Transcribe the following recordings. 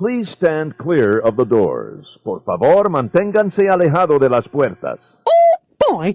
Please stand clear of the doors. Por favor, manténganse alejado de las puertas. Oh, boy!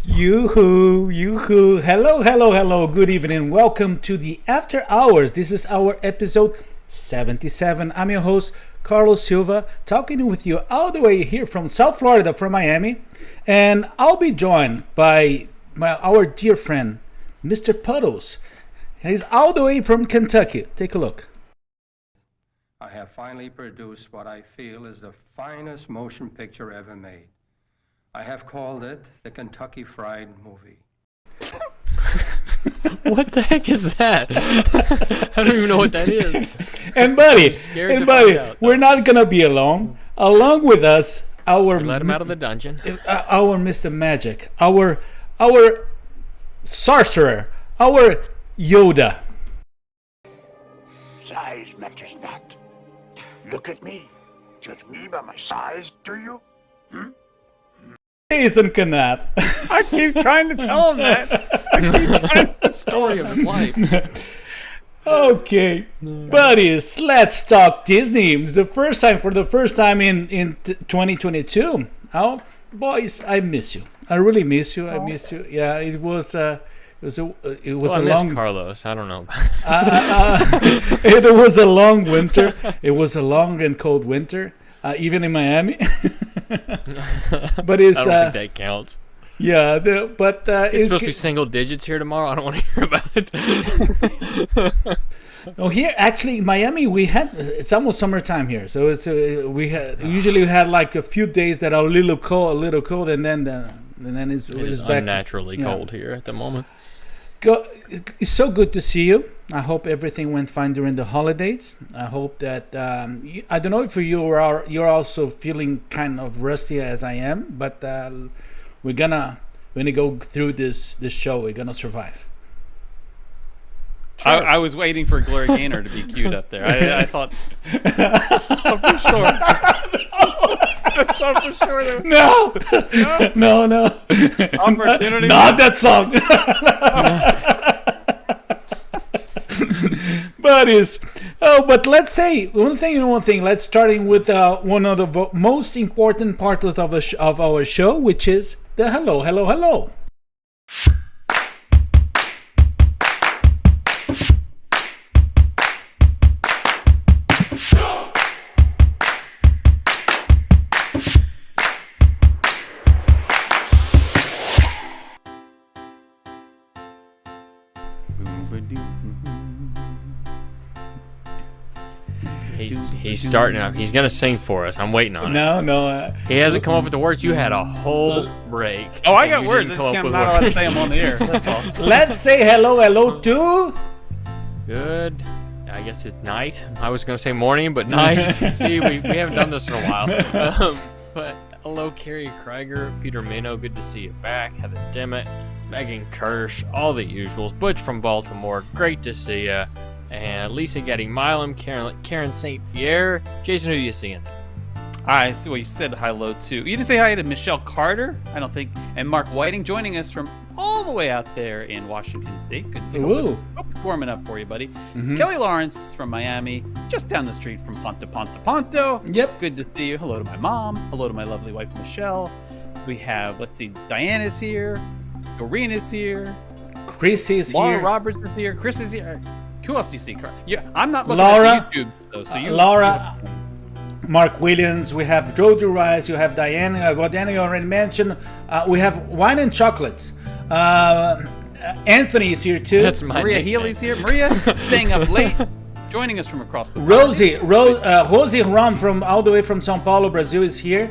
Yoo-hoo, yoo-hoo. Hello, hello, hello. Good evening. Welcome to the After Hours. This is our episode 77. I'm your host, Carlos Silva, talking with you all the way here from South Florida, from Miami. And I'll be joined by our dear friend, Mr. Puddles. He's all the way from Kentucky. Take a look. I have finally produced what I feel is the finest motion picture ever made. I have called it the Kentucky Fried Movie. What the heck is that? I don't even know what that is. And buddy, we're not gonna be alone. Along with us, We let him out of the dungeon. Our Mr. Magic, our sorcerer, our Yoda. Size matters not. Look at me. Judge me by my size, do you? Jason Canapp. I keep trying to tell him that. The story of his life. Okay, buddies, let's talk Disney. It's the first time in 2022. Oh, boys, I miss you. I really miss you. I miss you. Yeah, it was a long Carlos. I don't know. It was a long winter. It was a long and cold winter, even in Miami. But it's I don't think that counts. yeah. It's supposed to be single digits here tomorrow. I don't want to hear about it. No, here actually in Miami it's almost summertime here, so it's usually we had like a few days that are a little cold, and then it's back unnaturally cold here at the moment. It's so good to see you. I hope everything went fine during the holidays. I hope that I don't know if you're also feeling kind of rusty as I am, but we're gonna go through this show. We're gonna survive. Sure. I was waiting for Gloria Gaynor to be queued up there. I thought for sure. I thought for sure there was... No. Opportunity. Not that song. But let's say one thing. Let's starting with one of the most important parts of our show, which is the hello. He's starting up. He's gonna sing for us. I'm waiting on it. No. He hasn't come up with the words. You had a whole break. Oh, I got words. I just can't not allowed to say them on the air. That's all. Let's say hello to. Good. I guess it's night. I was gonna say morning, but night. See, we haven't done this in a while. But hello, Carrie Krieger, Peter Mino. Good to see you back. Heather Dimmitt, Megan Kirsch, all the usuals. Butch from Baltimore. Great to see you. And Lisa Getty Milam, Karen St. Pierre. Jason, who are you seeing? I see. Well, you said hello to. You didn't say hi to Michelle Carter, I don't think, and Mark Whiting joining us from all the way out there in Washington State. Good to see you. Hope it's warming up for you, buddy. Mm-hmm. Kelly Lawrence from Miami, just down the street from Ponto. Yep. Good to see you. Hello to my mom. Hello to my lovely wife Michelle. We have, Diane is here. Doreen is here. Chris is Laura here. Roberts is here. Chris is here. Who else do you see? Yeah, I'm not looking Laura, at YouTube. So you, Laura, Mark Williams. We have Jody Rice. You have Diane. Diana, you already mentioned. We have Wine and Chocolates. Anthony is here too. That's my Maria nickname. Healy's here. Maria staying up late, joining us from across the world. Rosie Ram from all the way from São Paulo, Brazil is here.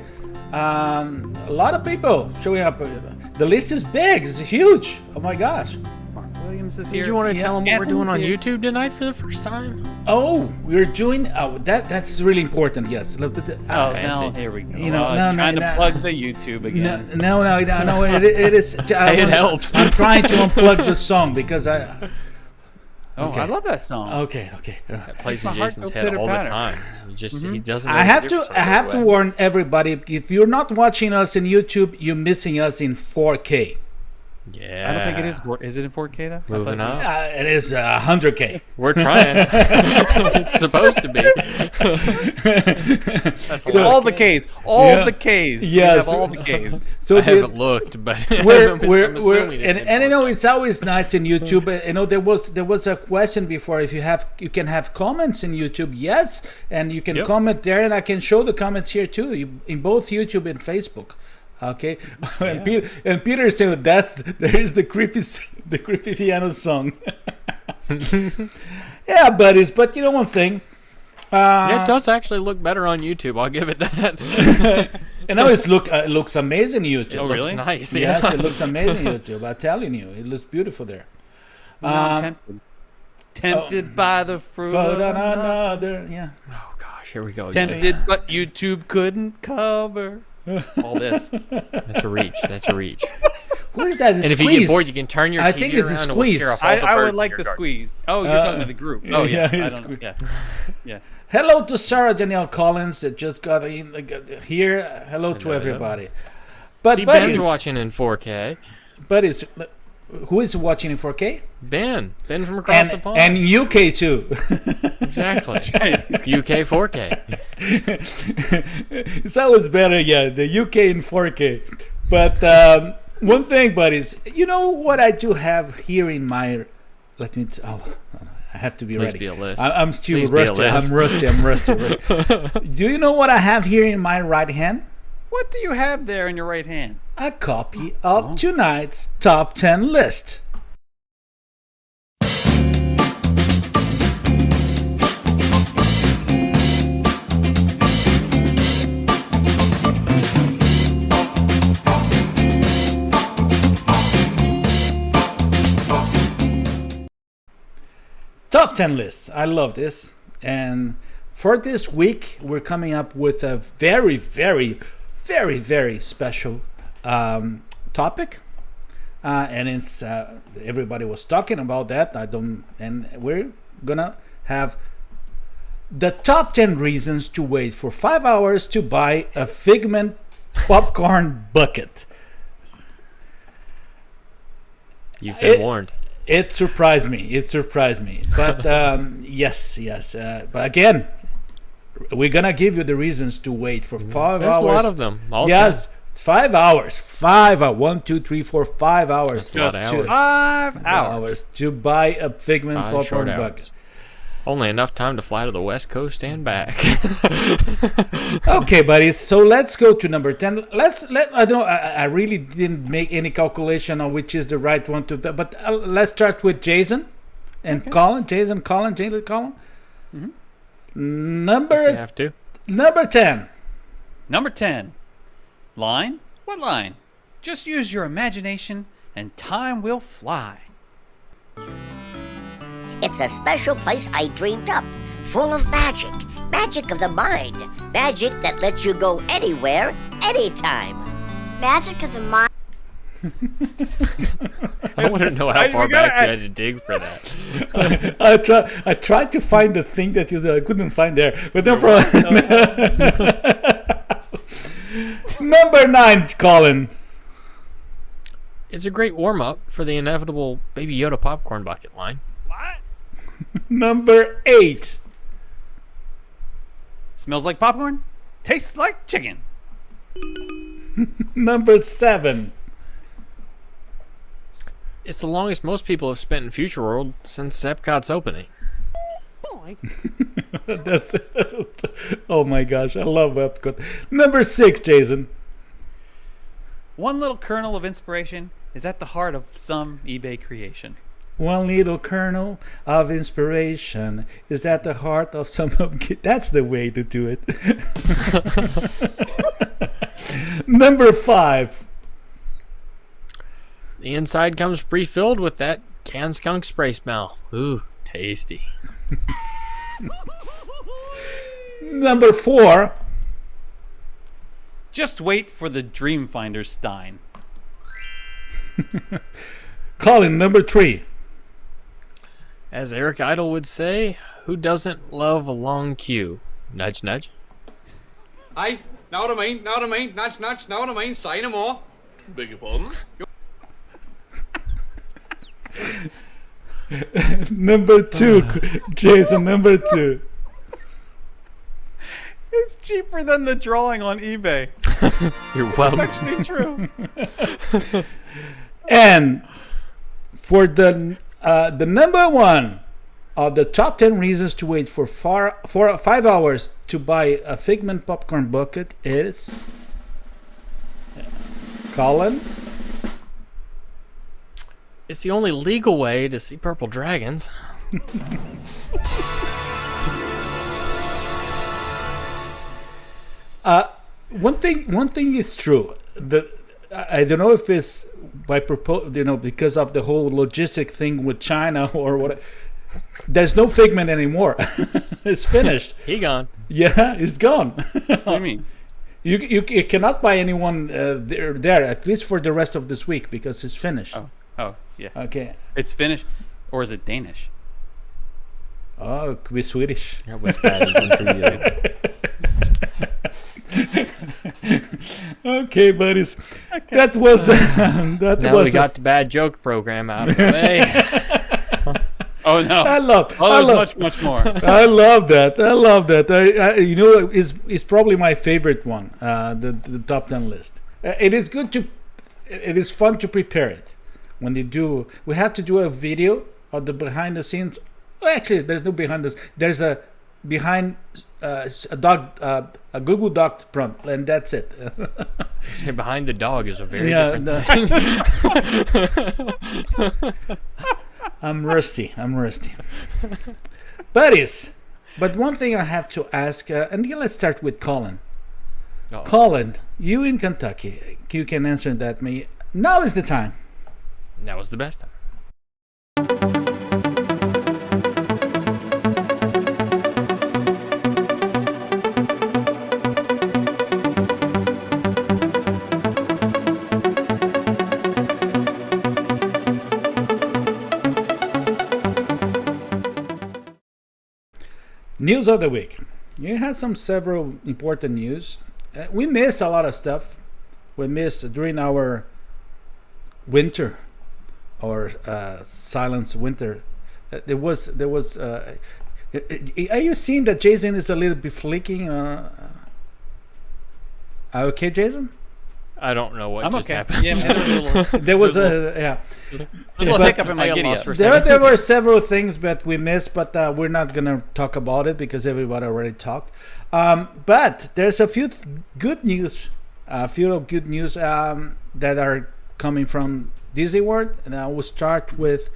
A lot of people showing up. The list is big. It's huge. Oh my gosh. Williams is here. Did you want to tell them what Anthony's we're doing on here. YouTube tonight for the first time? Oh, we're doing that's really important. Yes. Now here we go. Trying to plug the YouTube again. No. It is. It helps. I'm trying to unplug the song because I Oh, Okay. I love that song. Okay. That plays in my heart Jason's go head all the pitter-patter. time. He doesn't. I know the have difference I have to way. warn everybody: if you're not watching us in YouTube, you're missing us in 4K. Yeah. I don't think it is. Is it in 4K though? I Moving thought- up. It is 100K. We're trying. It's supposed to be. That's a So lot. all the Ks, all Yeah. the Ks. Yes. We have all the Ks. So I haven't looked, but we're I'm and assuming it's I know important. it's always nice in YouTube. You know, there was a question before if you can have comments in YouTube. Yes, and you can Yep. comment there, and I can show the comments here too in both YouTube and Facebook. Okay, and Peter said there is the creepy piano song. Yeah, buddies. But you know one thing. It does actually look better on YouTube. I'll give it that. And now it looks amazing on YouTube. It looks really? nice. Yes, Yeah. it looks amazing on YouTube. I'm telling you, it looks beautiful there. I'm tempted. Tempted by the fruit For of another. another, yeah. Oh gosh, here we go. again. Tempted, but YouTube couldn't cover all this. That's a reach. That's a reach. Who is that? And if you get bored, you can turn your I TV think it's a around and we'll squeeze. scare off all the I birds would in like your the garden. squeeze. Oh, you're talking to the group. Oh yeah, yeah, it's yeah. Hello to Sarah Danielle Collins that just got here. Hello to Hello. everybody. But See, Ben's buddies, watching in 4K. buddies, who is watching in 4K? Ben from across the pond. And UK too. Exactly. UK 4K. It's always better, yeah, the UK in 4K. But one thing, buddies, you know what I do have here in my. Let me. I have to be Please ready. be a list. I'm still Please be a rusty. list. I'm rusty. Do you know what I have here in my right hand? What do you have there in your right hand? A copy of tonight's Top 10 List. Top 10 List. I love this. And for this week, we're coming up with a very, very, very, very special topic. And it's everybody was talking about that. And we're gonna have the top 10 reasons to wait for 5 hours to buy a Figment popcorn bucket. You've been warned. It surprised me. But yes. But again, we're gonna give you the reasons to wait for 5 There's hours. a lot of them. All Yes, 5 hours. 1, 2, 3, 4, 5 hours. That's a lot of Just hours. 5 hours. to buy a Figment 5 popcorn short hours. bucket. Only enough time to fly to the West Coast and back. Okay, buddies. So let's go to number 10. I really didn't make any calculation on which is the right one to. But let's start with Jason and Collin. Jason, Collin. you Number have to. 10. Number 10. Line? What line? Just use your imagination and time will fly. It's a special place I dreamed up, full of magic. Magic of the mind. Magic that lets you go anywhere, anytime. Magic of the mind. I want to know how far back you had to dig for that. I tried to find the thing that you said I couldn't find there, but no problem. Number 9, Collin. It's a great warm-up for the inevitable Baby Yoda popcorn bucket line. Number 8. Smells like popcorn? Tastes like chicken. Number 7. It's the longest most people have spent in Future World since Epcot's opening. Oh my gosh, I love Epcot. Number 6, Jason. One little kernel of inspiration is at the heart of some eBay creation. One little kernel of inspiration is at the heart of some of. That's the way to do it. Number 5. The inside comes pre-filled with that canned skunk spray smell. Ooh, tasty. Number 4. Just wait for the Dreamfinder Stein. Collin, number 3. As Eric Idle would say, who doesn't love a long queue? Nudge, nudge. Aye, know what I mean, nudge, nudge, know what I mean, say no more. Beg your pardon? Number 2, Jason, number 2. It's cheaper than the drawing on eBay. You're welcome. It's actually true. And for the number 1 of the top 10 reasons to wait for 5 hours to buy a Figment popcorn bucket is Collin. It's the only legal way to see purple dragons. One thing is true. I don't know if it's by because of the whole logistic thing with China or what. There's no Figment anymore. It's finished. He gone. Yeah, it's gone. What do you mean? You cannot buy anyone there at least for the rest of this week because it's finished. Oh, yeah. Okay. It's Finnish, or is it Danish? Oh, it could be Swedish. That was bad. Okay, buddies. Okay. That was we got the bad joke program out of the way. Oh no! There's much more. I love that. It's probably my favorite one. The top 10 list. It is good to. It is fun to prepare it. When you do, we have to do a video of the behind the scenes. Well, actually, there's no behind this. There's a behind a Google Doc prompt, and that's it. Say behind the dog is a very different thing. I'm rusty. Buddies, but one thing I have to ask, and let's start with Collin. Uh-oh. Collin, you in Kentucky, you can answer that me. Now is the time. That was the best time. News of the week. You had several important news. We missed a lot of stuff. We missed during our winter or silence winter. There was. Are you seeing that Jason is a little bit flicking? Okay, Jason? I don't know what just happened. Yeah, there was a little hiccup in my giddy up. There were several things that we missed, but we're not gonna talk about it because everybody already talked. But there's a few good news, that are coming from Disney World, and I will start with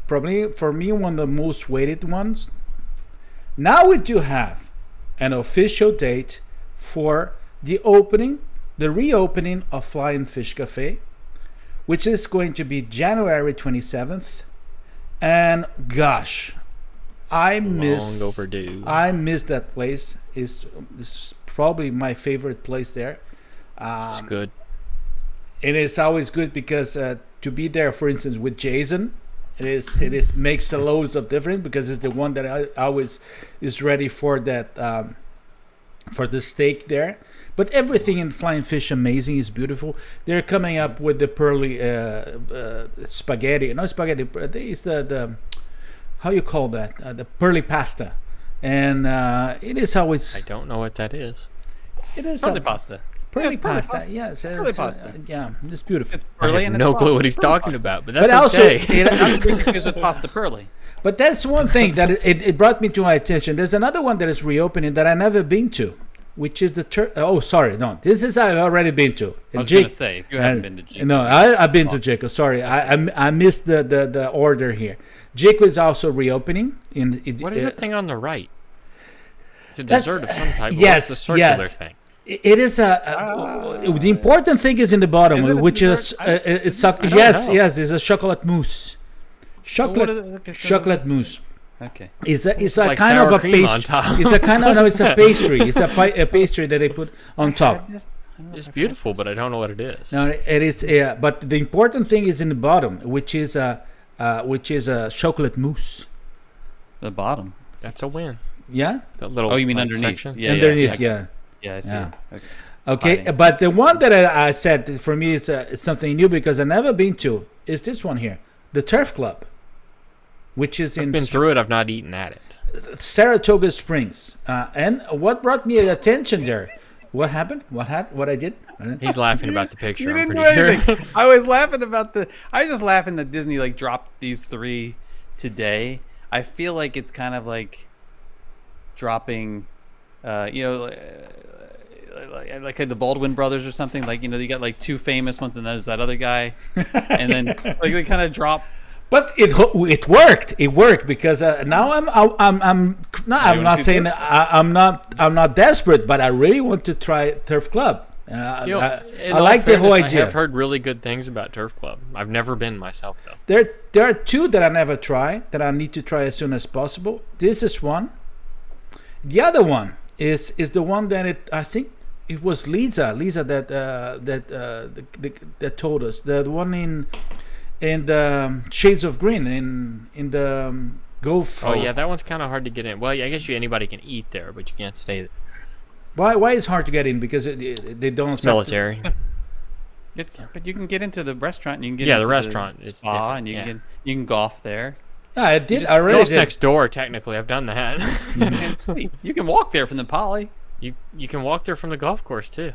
probably for me one of the most waited ones. Now we do have an official date for the reopening of Flying Fish Cafe, which is going to be January 27th. And gosh, I miss that place. It's probably my favorite place there. It's good. And it's always good because to be there, for instance, with Jason, it makes a loads of difference because it's the one that I always is ready for that for the steak there. But everything in Flying Fish amazing, is beautiful. They're coming up with the pearly spaghetti. No spaghetti. It's the how you call that? The pearly pasta, and it is always. I don't know what that is. It is pearly pasta. Pearly pasta. Yes, pearly pasta. Yeah, it's beautiful. It's pearly, I have no clue what he's talking about, but that's also, okay. It's confused with pasta pearly. But that's one thing that it brought me to my attention. There's another one that is reopening that I never been to, which is the this is I've already been to. I was going to say, if you haven't been to Jico. No, I've been to Jico. Sorry, I missed the order here. Jico is also reopening. What is that thing on the right? It's a dessert of some type. Yes, What's the circular thing? It is the important thing is in the bottom, which is it's a chocolate mousse. Chocolate mousse. Okay. It's a like kind of a pastry. It's a kind of it's a pastry. It's a pastry that they put on top. It's beautiful, but I don't know what it is. No, it is. But the important thing is in the bottom, which is which is a chocolate mousse. The bottom. That's a win. Yeah. That little. Oh, you mean like, underneath? section? Yeah, Underneath, yeah. yeah. I see. Yeah. Okay. Okay, Fighting. but the one that I said for me it's something new because I've never been to is this one here, the Turf Club, which is I've in been through it. I've not eaten at it. Saratoga Springs. And what brought me attention there? What happened? What I did? He's laughing about the picture. You I'm didn't do pretty sure. anything. I was laughing about I was just laughing that Disney like dropped these 3 today. I feel like it's kind of like dropping, like the Baldwin brothers or something. Like you got like 2 famous ones, and there's that other guy, and then like they kind of drop. But it worked. It worked because now I'm not saying I'm not desperate, but I really want to try Turf Club. I like the whole idea. I have heard really good things about Turf Club. I've never been myself though. There are 2 that I never tried that I need to try as soon as possible. This is one. The other one is the one that I think it was Lisa that told us, the one in the Shades of Green in the Gulf. Oh yeah, that one's kind of hard to get in. Well, I guess anybody can eat there, but you can't stay there. Why is it hard to get in? Because they don't It's military. But you can get into the restaurant. And you can get Yeah, into the restaurant the is spa, different, and yeah. you can golf there. Yeah, I did. Just I really golf's did. next door. Technically, I've done that. And sleep. You can walk there from the Poly. You can walk there from the golf course too.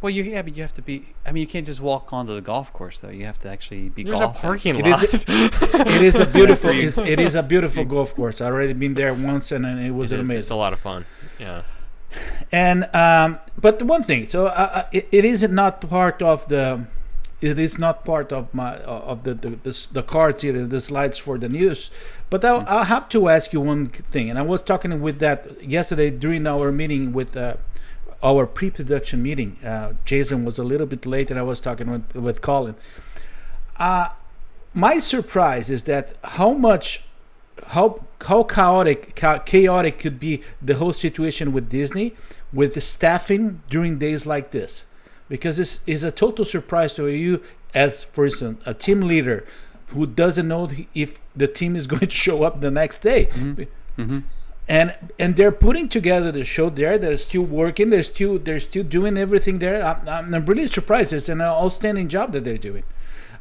Well, but you have to be. I mean, you can't just walk onto the golf course though. You have to actually be There's golfing. a parking It lot. it is a beautiful. It is a beautiful golf course. I already been there once, and it was amazing. It's a lot of fun. Yeah. And but the one thing, so it is not part of the. It is not part of my the cards here, the slides for the news. But I'll have to ask you one thing. And I was talking with that yesterday during our meeting with our pre-production meeting. Jason was a little bit late, and I was talking with Collin. My surprise is that how chaotic could be the whole situation with Disney, with the staffing during days like this. Because this is a total surprise to you as, for instance, a team leader who doesn't know if the team is going to show up the next day. Mm-hmm. Mm-hmm. And they're putting together the show there. They're still working. They're still doing everything there. I'm really surprised. It's an outstanding job that they're doing.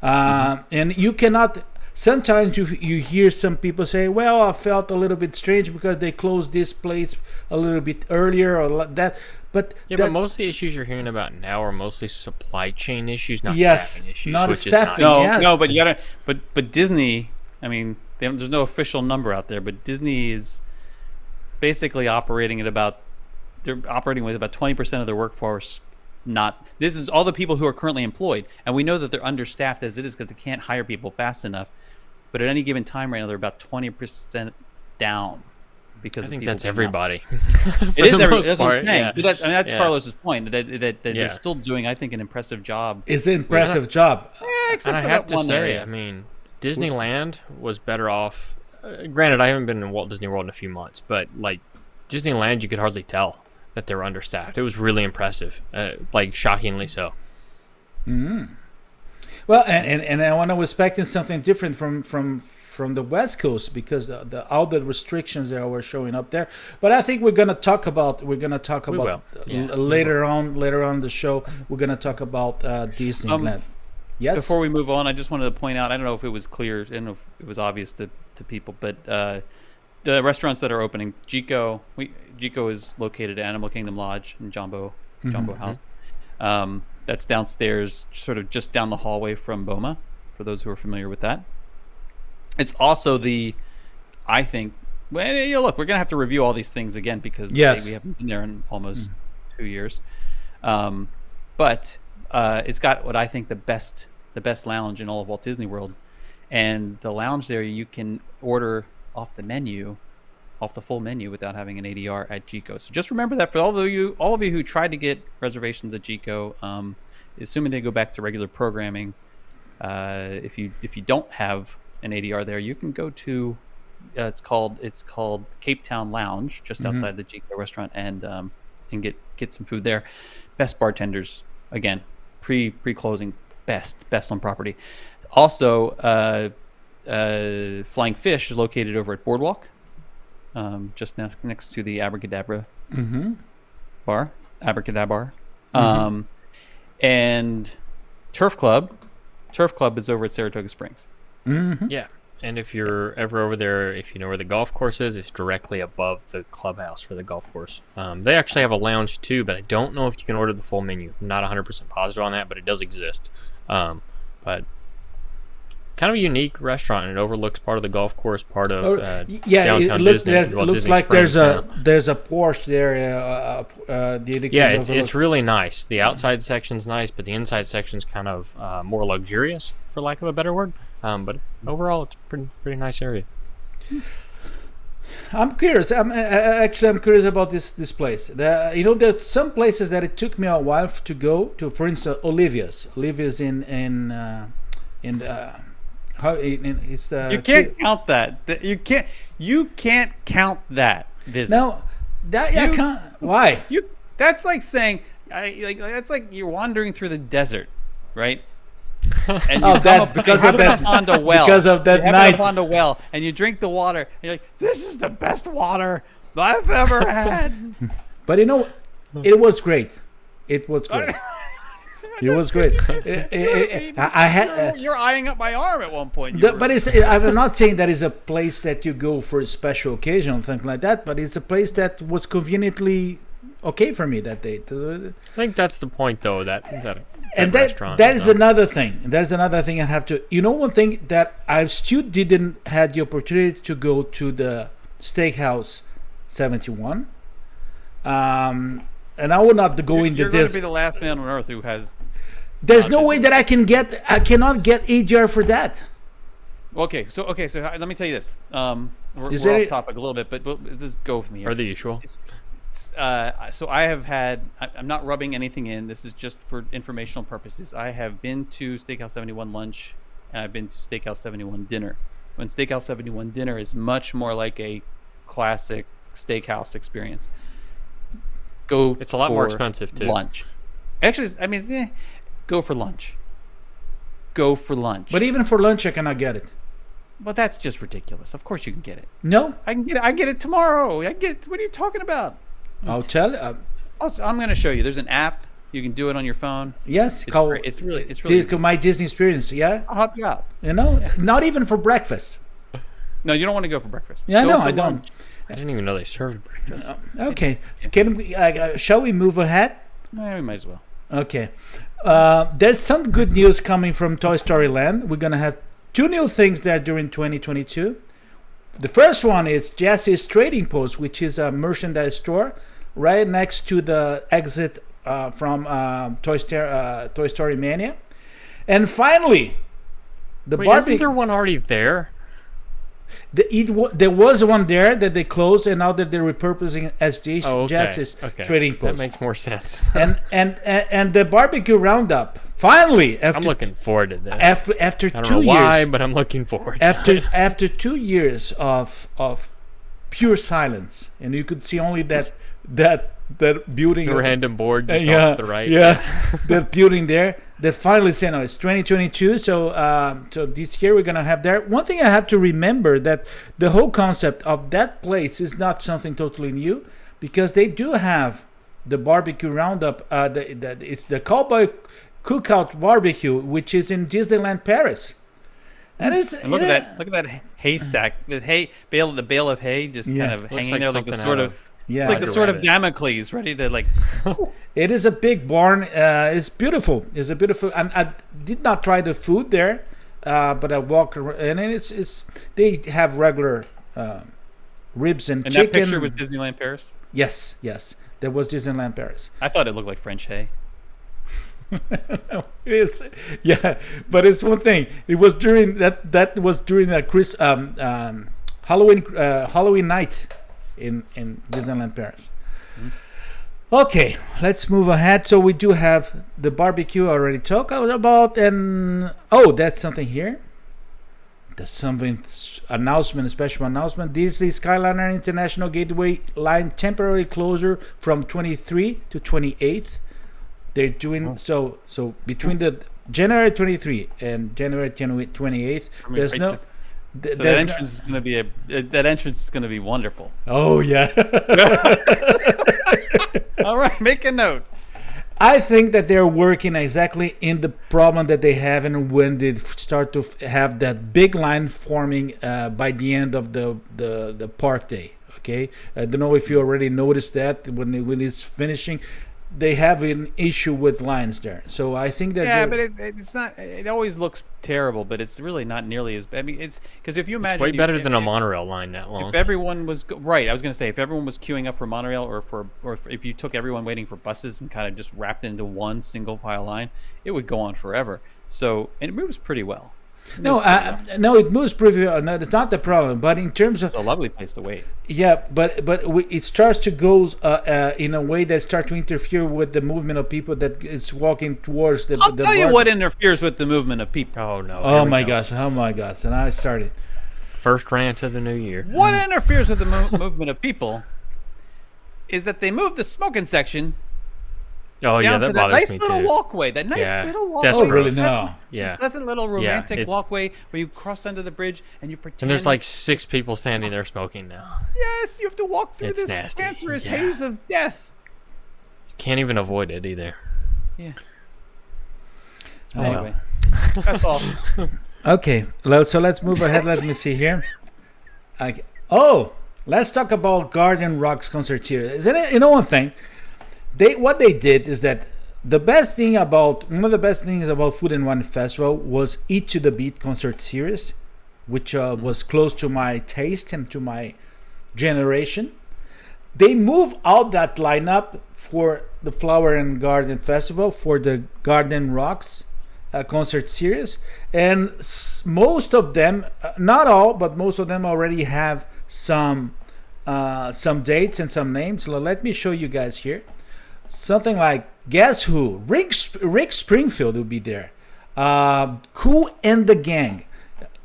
And you cannot. Sometimes you hear some people say, "Well, I felt a little bit strange because they closed this place a little bit earlier or that." But but most of the issues you're hearing about now are mostly supply chain issues, not yes, staffing issues. not which staffing. Is nice. Yes. No, but you gotta. But Disney. I mean, there's no official number out there, but Disney is basically operating at about. They're operating with about 20% of their workforce. This is all the people who are currently employed, and we know that they're understaffed as it is because they can't hire people fast enough. But at any given time right now, they're about 20% down because I think of people that's being everybody. It is everybody. That's what I'm saying. Yeah. That's Carlos's point. That they're still doing, I think, an impressive job. It's an impressive job. Except and I for have that to one say, area. I mean, Disneyland was better off. Granted, I haven't been to Walt Disney World in a few months, but like Disneyland, you could hardly tell that they were understaffed. It was really impressive, like shockingly so. Mm-hmm. Well, and I want to expecting something different from the West Coast because all the restrictions that were showing up there. But I think we're gonna talk about later on in the show. We're gonna talk about Disneyland. Yes. Before we move on, I just wanted to point out. I don't know if it was clear. I don't know if it was obvious to people, but the restaurants that are opening, Jico is located at Animal Kingdom Lodge in Jumbo House. That's downstairs, sort of just down the hallway from Boma, for those who are familiar with that. It's also I think, look, we're going to have to review all these things again because we haven't been there in almost 2 years. But it's got what I think the best lounge in all of Walt Disney World. And the lounge there, you can order off the full menu without having an ADR at Jico. So just remember that for all of you who tried to get reservations at Jico, assuming they go back to regular programming, if you don't have an ADR there, you can go to it's called Cape Town Lounge just outside the Jico restaurant and get some food there. Best bartenders, again, pre-closing, best on property. Also, Flying Fish is located over at Boardwalk, just next to the Abracadabra bar, Abracadabra. And Turf Club is over at Saratoga Springs. Yeah. And if you're ever over there, if you know where the golf course is, it's directly above the clubhouse for the golf course. They actually have a lounge too, but I don't know if you can order the full menu. I'm not 100% positive on that, but it does exist. But kind of a unique restaurant, and it overlooks part of the golf course, part of downtown Disney. It looks like there's a Porsche there. It's really nice. The outside section's nice, but the inside section's kind of more luxurious, for lack of a better word. But overall, it's a pretty nice area. I'm curious. I'm curious about this place. There's some places that it took me a while to go to. For instance, Olivia's it's the. You can't count that. You can't count that visit. No, I can't. Why? That's like saying, that's like you're wandering through the desert, right? And you because of that night, upon a well, and you drink the water, and you're like, "This is the best water I've ever had." But it was great. It was great. It was great. You're eyeing up my arm at one point. I'm not saying that is a place that you go for a special occasion or something like that, but it's a place that was conveniently okay for me that day. I think that's the point, though. That restaurant. That is another thing. There's another thing I have to. One thing that I still didn't had the opportunity to go to the Steakhouse 71. And I will not go into this. You're going to be the last man on earth who has. There's no way that I cannot get ADR for that. Okay, so let me tell you this. We're off topic a little bit, but let's go from here. Are the usual? So I have had. I'm not rubbing anything in. This is just for informational purposes. I have been to Steakhouse 71 lunch, and I've been to Steakhouse 71 dinner. When Steakhouse 71 dinner is much more like a classic steakhouse experience. It's a lot more expensive too. Lunch. Actually, go for lunch. Go for lunch. But even for lunch, I cannot get it. But that's just ridiculous. Of course you can get it. No, I can get it. I get it tomorrow. What are you talking about? I'll tell. I'm going to show you. There's an app. You can do it on your phone. Yes, it's really easy. My Disney experience. Yeah, I'll help you out. Not even for breakfast. No, you don't want to go for breakfast. Yeah, no, I don't. I didn't even know they served breakfast. Okay, so can we? Shall we move ahead? No, we might as well. Okay. There's some good news coming from Toy Story Land. We're gonna have 2 new things there during 2022. The first one is Jesse's Trading Post, which is a merchandise store right next to the exit from Toy Story Mania. And finally, isn't there one already there? There was one there that they closed, and now that they're repurposing as Jesse's Trading Post. That makes more sense. and the barbecue roundup finally. I'm looking forward to this. After 2 years, I don't know why, but I'm looking forward. After 2 years of pure silence, and you could see only that building, the random board just off to the right. That building there. They finally said, "No, it's 2022." So this year we're gonna have there. One thing I have to remember that the whole concept of that place is not something totally new, because they do have the barbecue roundup. It's the Cowboy Cookout Barbecue, which is in Disneyland Paris. And look at that haystack, the bale of hay just kind of hanging there like the sort of. Yeah, it's like the sort of Damocles ready to like. It is a big barn. It's beautiful. It's a beautiful. I did not try the food there, but I walked around, and it's they have regular ribs and chicken. And that picture was Disneyland Paris. Yes, that was Disneyland Paris. I thought it looked like French hay. It is, but it's one thing. It was during that was during a Halloween night in Disneyland Paris. Okay, let's move ahead. So we do have the barbecue already talked about, and that's something here. There's something announcement, a special announcement. Disney Skyliner International Gateway line temporary closure from 23 to 28th. They're doing so between the January 23 and January 28th. So that entrance is going to be wonderful. Oh yeah. All right, make a note. I think that they're working exactly in the problem that they have, and when they start to have that big line forming by the end of the park day. Okay, I don't know if you already noticed that when it's finishing, they have an issue with lines there. So I think that but it's not. It always looks terrible, but it's really not nearly as bad. I mean, it's because if you imagine, way better than a monorail line that long. If everyone was right, I was going to say if everyone was queuing up for monorail, or if you took everyone waiting for buses and kind of just wrapped it into one single file line, it would go on forever. So and it moves pretty well. No, it moves pretty well. No, it's not the problem. But in terms of, it's a lovely place to wait. Yeah, but it starts to go in a way that starts to interfere with the movement of people that is walking towards the. I'll tell you what interferes with the movement of people. Oh no! Oh my gosh! And I started. First rant of the new year. What interferes with the movement of people is that they move the smoking section. Oh yeah, down that to that bothers nice me little too. walkway. That nice little walkway. That's really no. Yeah. Pleasant little romantic it's- walkway where you cross under the bridge and you pretend. And there's like 6 people standing there smoking now. Yes, you have to walk through It's this nasty. cancerous Yeah. haze of death. You can't even avoid it either. Yeah. Oh, Anyway, that's all. Okay, so let's move ahead. Let me see here. Let's talk about Garden Rock's concert here. Isn't it? You know one thing? What they did is that one of the best things about Food and Wine Festival was Eat to the Beat concert series, which was close to my taste and to my generation. They moved out that lineup for the Flower and Garden Festival for the Garden Rocks concert series, and most of them, not all, but most of them already have some dates and some names. So let me show you guys here. Something like, guess who? Rick Springfield will be there. Kool and the Gang.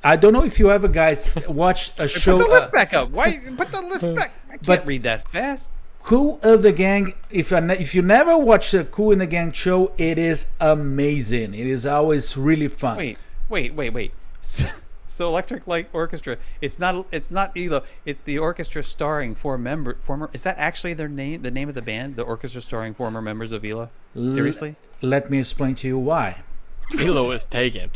I don't know if you ever guys watched a show. Put the list back up. Why put the list back? I can't read that fast. Kool and the Gang. If you never watched the Kool and the Gang show, it is amazing. It is always really fun. Wait. So Electric Light Orchestra. It's not ELO. It's the orchestra starring former. Is that actually their name? The name of the band? The orchestra starring former members of ELO. Seriously? Let me explain to you why. ELO is taken.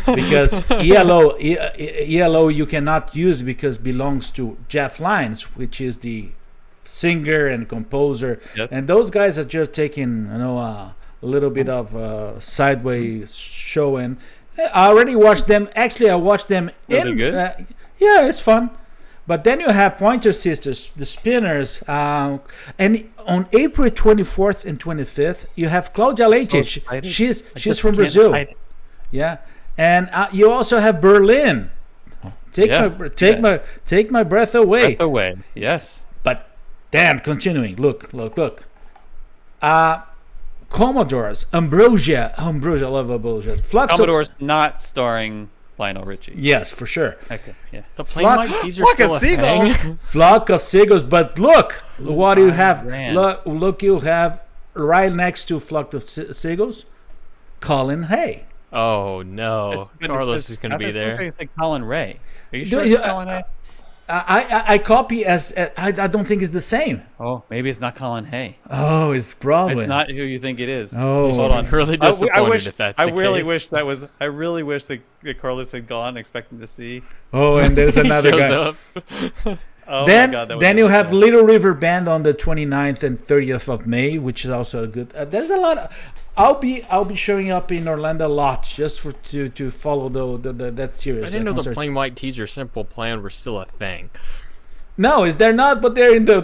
Because ELO you cannot use because it belongs to Jeff Lynne, which is the singer and composer. Yes. And those guys are just taking a little bit of sideways show. And I already watched them. Actually, I watched them. Really good? Yeah, it's fun. But then you have Pointer Sisters, the Spinners, and on April 24th and 25th, you have Claudia Leite. She's from Brazil. Yeah, and you also have Berlin. Take my breath away. Breath away. Yes. But damn, continuing. Look. Commodores, Ambrosia. I love Ambrosia. Commodores not starring Lionel Richie. Yes, for sure. Okay, yeah. The Plain White Tees are still a thing. Flock of Seagulls, but look what you have. Look, you have right next to Flock of Seagulls, Colin Hay. Oh no, Carlos is going to be there. It's like Colin Ray. Are you sure it's Colin Hay? I copy as I don't think it's the same. Oh, maybe it's not Colin Hay. Oh, it's probably. It's not who you think it is. Oh, hold on. I'm really disappointed if that's the I really case. wish that was. I really wish that Carlos had gone, expecting to see. Oh, and there's another shows guy. up. Oh Then, my God, then you have Little River Band on the 29th and 30th of May, which is also a good. There's a lot. I'll be showing up in Orlando a lot just to follow that series. I didn't know the Plain White Tees or Simple Plan were still a thing. No, they're not, but they're in the.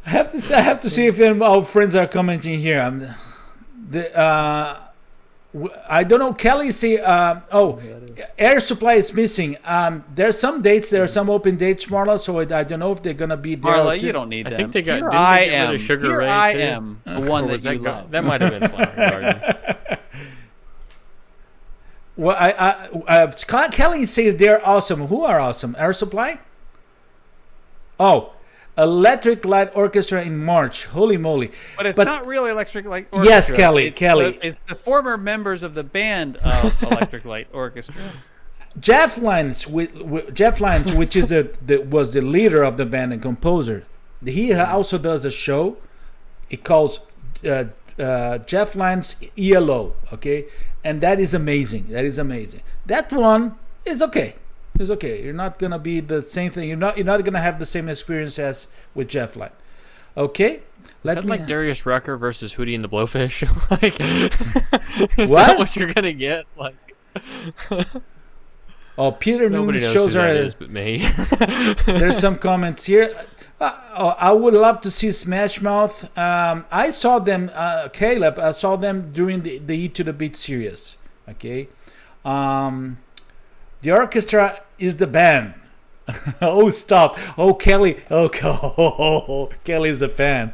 I have to see if our friends are commenting here. I don't know. Kelly say, Air Supply is missing. There's some dates. There are some open dates, Marla. So I don't know if they're gonna be there. Marla, you don't need them. I think they got. Here didn't I they get rid am. of Sugar Here Ray I too? am. The one Or that was you that love. That might have been Flower Garden. Well, Kelly says they're awesome. Who are awesome? Air Supply. Oh, Electric Light Orchestra in March. Holy moly! But it's not really Electric Light Orchestra. Yes, Kelly. It's the former members of the band of Electric Light Orchestra. Jeff Lynne, which is was the leader of the band and composer, he also does a show. It calls Jeff Lynne's ELO. Okay, and that is amazing. That one is okay. It's okay. You're not gonna be the same thing. You're not gonna have the same experience as with Jeff Lynne. Okay. Is that like Darius Rucker versus Hootie and the Blowfish? Is what? that what you're gonna get? Like. Oh, Peter Nobody Moon's knows shows who that are. is but me. There's some comments here. I would love to see Smash Mouth. I saw them, Caleb. I saw them during the Eat to the Beat series. Okay. The orchestra is the band. Oh, stop. Oh, Kelly. Oh, Kelly's a fan.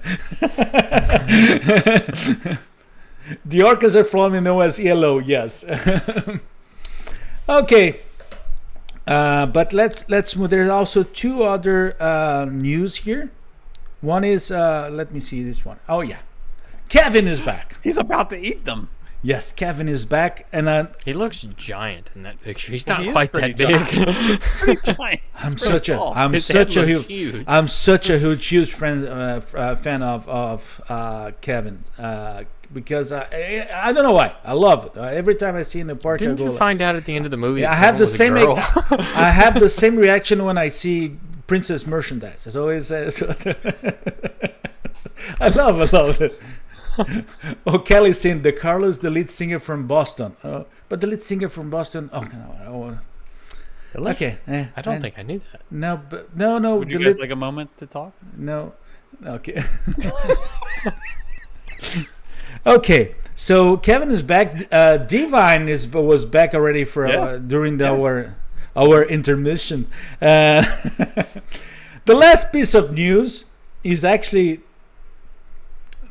The orchestra formerly known as ELO. Yes. Okay. But let's move. There's also two other news here. One is let me see this one. Oh yeah, Kevin is back. He's about to eat them. Yes, Kevin is back, and he looks giant in that picture. He's not He is quite pretty that big. He's pretty giant. I'm He's such pretty a tall. I'm His such head a looks huge huge. I'm such a huge fan of Kevin because I don't know why I love it. Every time I see him in the park, Didn't I go you find out at the end of the movie? Yeah, that I have Kevin the was a same girl? I have the same reaction when I see princess merchandise. It's always I love it. Oh, Kelly's saying the Carlos, the lead singer from Boston. But the lead singer from Boston. Oh no. Really? Okay. I don't think I knew that. No, but no. Would you guys like a moment to talk? No. Okay. Okay. So Kevin is back. Divine was back already for during our intermission. The last piece of news is actually.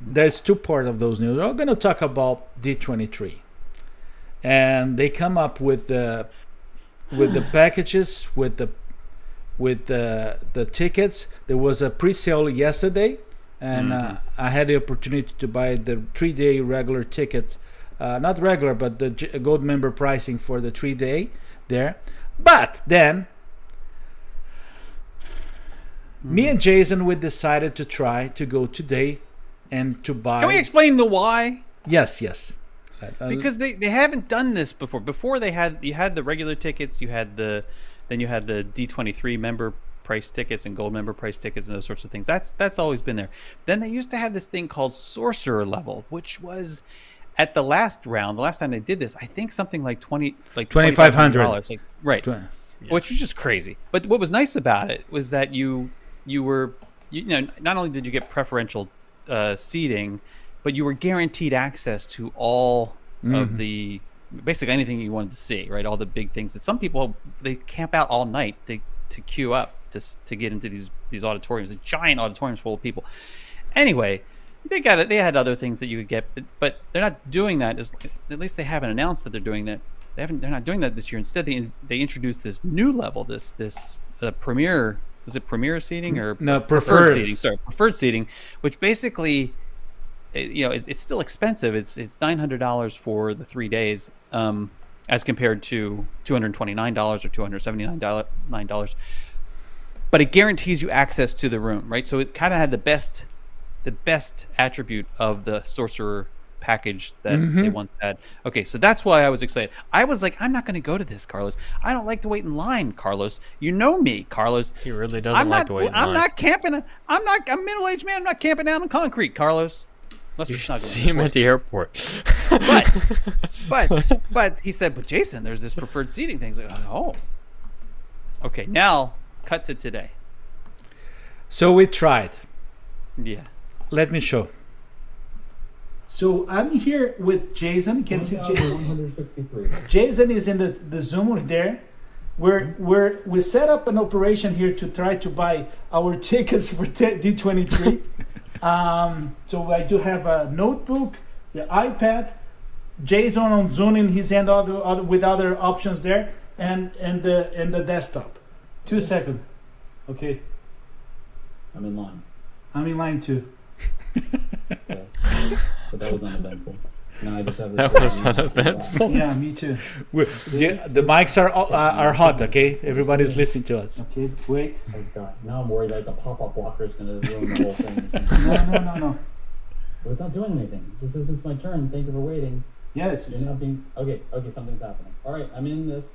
There's two parts of those news. We're going to talk about D23, and they come up with the packages with the tickets. There was a pre-sale yesterday, and I had the opportunity to buy the 3-day regular tickets, not regular, but the gold member pricing for the 3-day there. But then me and Jason, we decided to try to go today. And to buy. Can we explain the why? Yes. Because they haven't done this before. Before you had the regular tickets, you had the D23 member price tickets and gold member price tickets and those sorts of things. That's always been there. Then they used to have this thing called sorcerer level, which was at the last round. The last time they did this, I think something like $2,500. Like, right. Yeah. Which was just crazy. But what was nice about it was that you not only did you get preferential seating, but you were guaranteed access to all of the basically anything you wanted to see, right? All the big things that some people they camp out all night to queue up to get into these auditoriums, giant auditoriums full of people. Anyway, they got it. They had other things that you could get, but they're not doing that. At least they haven't announced that they're doing that. They're not doing that this year. Instead, they introduced this new level, this premier. Was it premier seating or preferred seating? Sorry, preferred seating, which basically, it's still expensive. It's $900 for the 3 days, as compared to $229 or $279. But it guarantees you access to the room, right? So it kind of had the best attribute of the sorcerer package that they once had. Okay, so that's why I was excited. I was like, I'm not going to go to this, Carlos. I don't like to wait in line, Carlos. You know me, Carlos. He really doesn't like to wait in line. I'm not camping. I'm a middle-aged man. I'm not camping out on concrete, Carlos. You should see him at the airport. But he said, but Jason, there's this preferred seating thing. Like, oh. Okay, now cut to today. So we tried. Yeah. Let me show. So I'm here with Jason. You can see Jason. Jason is in the Zoom there. We set up an operation here to try to buy our tickets for D23. So I do have a notebook, the iPad, Jason on Zoom in his hand, with other options there, and the desktop. 2 seconds. Okay. I'm in line. I'm in line too. Yes. But that was uneventful. Now I just have That this was uneventful. Yeah, me too. The mics are hot, okay? Everybody's listening to us. Okay, wait. Oh god, now I'm worried like the pop-up blocker is gonna ruin the whole thing. No. But it's not doing anything. It just says it's my turn. Thank you for waiting. Yes. You're not being okay, something's happening. Alright, I'm in this.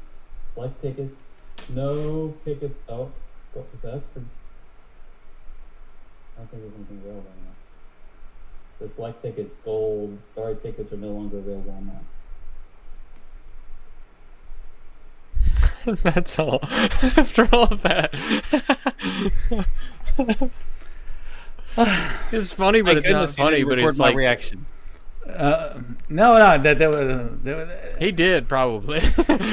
Select tickets. No ticket. Oh, that's for. I don't think there's anything available anymore. So select tickets, gold. Sorry, tickets are no longer available online. That's all. After all of that. It's funny, but it's not funny. But it's like reaction. No. He did probably.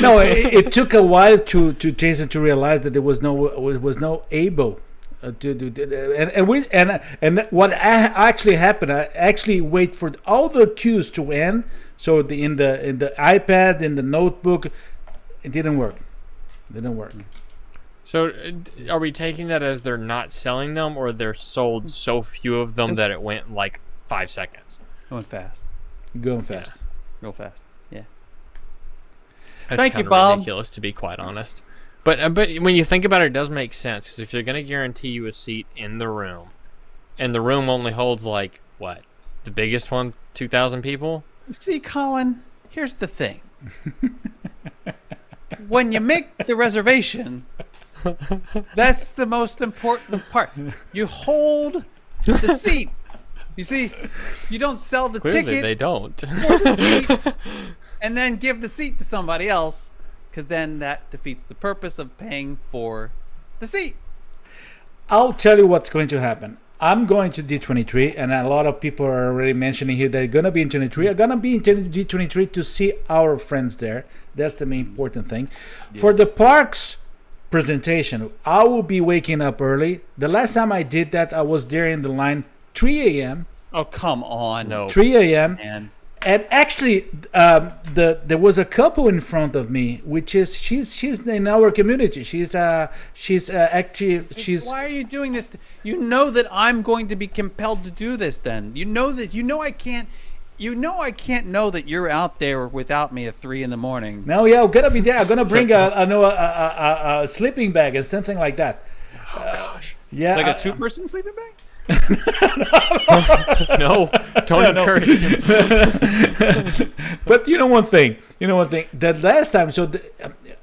No, it took a while to Jason to realize that there was no able to do, and what actually happened. I actually wait for all the cues to end. So in the iPad, in the notebook, it didn't work. So, are we taking that as they're not selling them, or they're sold so few of them that it went like 5 seconds? Going fast. Real fast. Yeah. That's Thank you, kind of Bob. ridiculous, to be quite honest. But when you think about it, it does make sense. Because if you're going to guarantee you a seat in the room, and the room only holds like what, the biggest one, 2,000 people. See, Collin, here's the thing. When you make the reservation, that's the most important part. You hold the seat. You see, you don't sell the Clearly ticket. They don't. For the seat, and then give the seat to somebody else, because then that defeats the purpose of paying for the seat. I'll tell you what's going to happen. I'm going to D23, and a lot of people are already mentioning here they're going to be in 23. I'm going to be in D23 to see our friends there. That's the main important thing. Yeah. For the parks presentation, I will be waking up early. The last time I did that, I was there in the line 3 a.m. Oh, come on. No. 3 a.m. And actually, there was a couple in front of me, which is she's in our community. She's Why are you doing this? You know that I'm going to be compelled to do this. Then you know I can't. I can't know that you're out there without me at 3 a.m. No, yeah, I'm gonna be there. I'm gonna bring a sleeping bag and something like that. Oh gosh. Yeah, like a 2-person sleeping bag. No, don't encourage him. But you know one thing. That last time,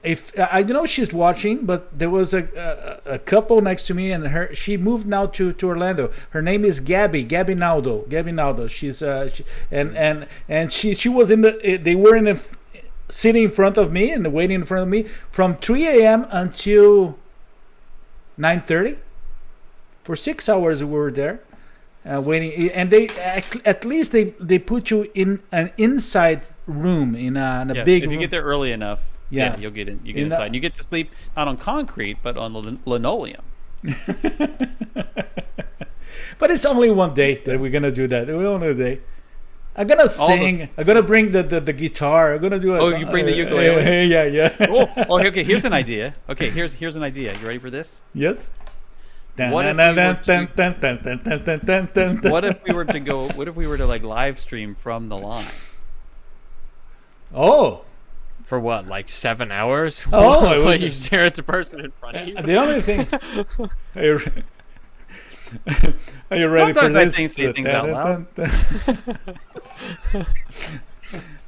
if I know she's watching, but there was a couple next to me, and she moved now to Orlando. Her name is Gabby Naldo. She's she was they were sitting in front of me and waiting in front of me from 3 a.m. until 9:30. For 6 hours we were there waiting, and they at least they put you in an inside room in a big. If you room. get there early enough, yeah, you'll get in. You get inside. And you get to sleep not on concrete but on linoleum. But it's only one day that we're gonna do that. Only one day. I'm gonna sing. I'm gonna bring the guitar. I'm gonna do. You bring the ukulele. Yeah. Okay. Here's an idea. Here's an idea. You ready for this? Yes. What if we were to like live stream from the line? Oh. For what, like 7 hours? Oh, Will you stare at the person in front of you? The only thing. Are you ready Sometimes for this? I say things out loud.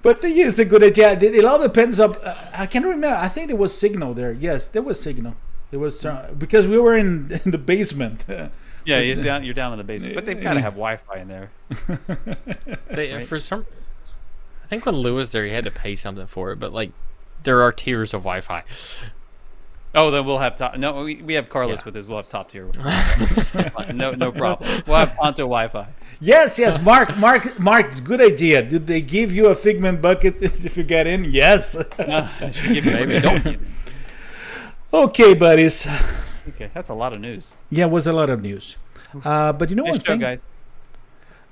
But the thing is a good idea. It all depends on. I can't remember. I think there was signal there. Yes, there was signal. It was because we were in the basement. Yeah, you're down in the basement, but they've got to have Wi-Fi in there. Right? For some, I think when Lou was there, he had to pay something for it. But like, there are tiers of Wi-Fi. Oh, then we'll have top. No, we have Carlos with us. We'll have top tier. No problem. We'll have Ponto Wi-Fi. Yes. Mark, it's a good idea. Did they give you a Figment bucket if you get in? Yes. Maybe don't get in. Okay, buddies. Okay, that's a lot of news. Yeah, it was a lot of news. But you know nice one thing, guys.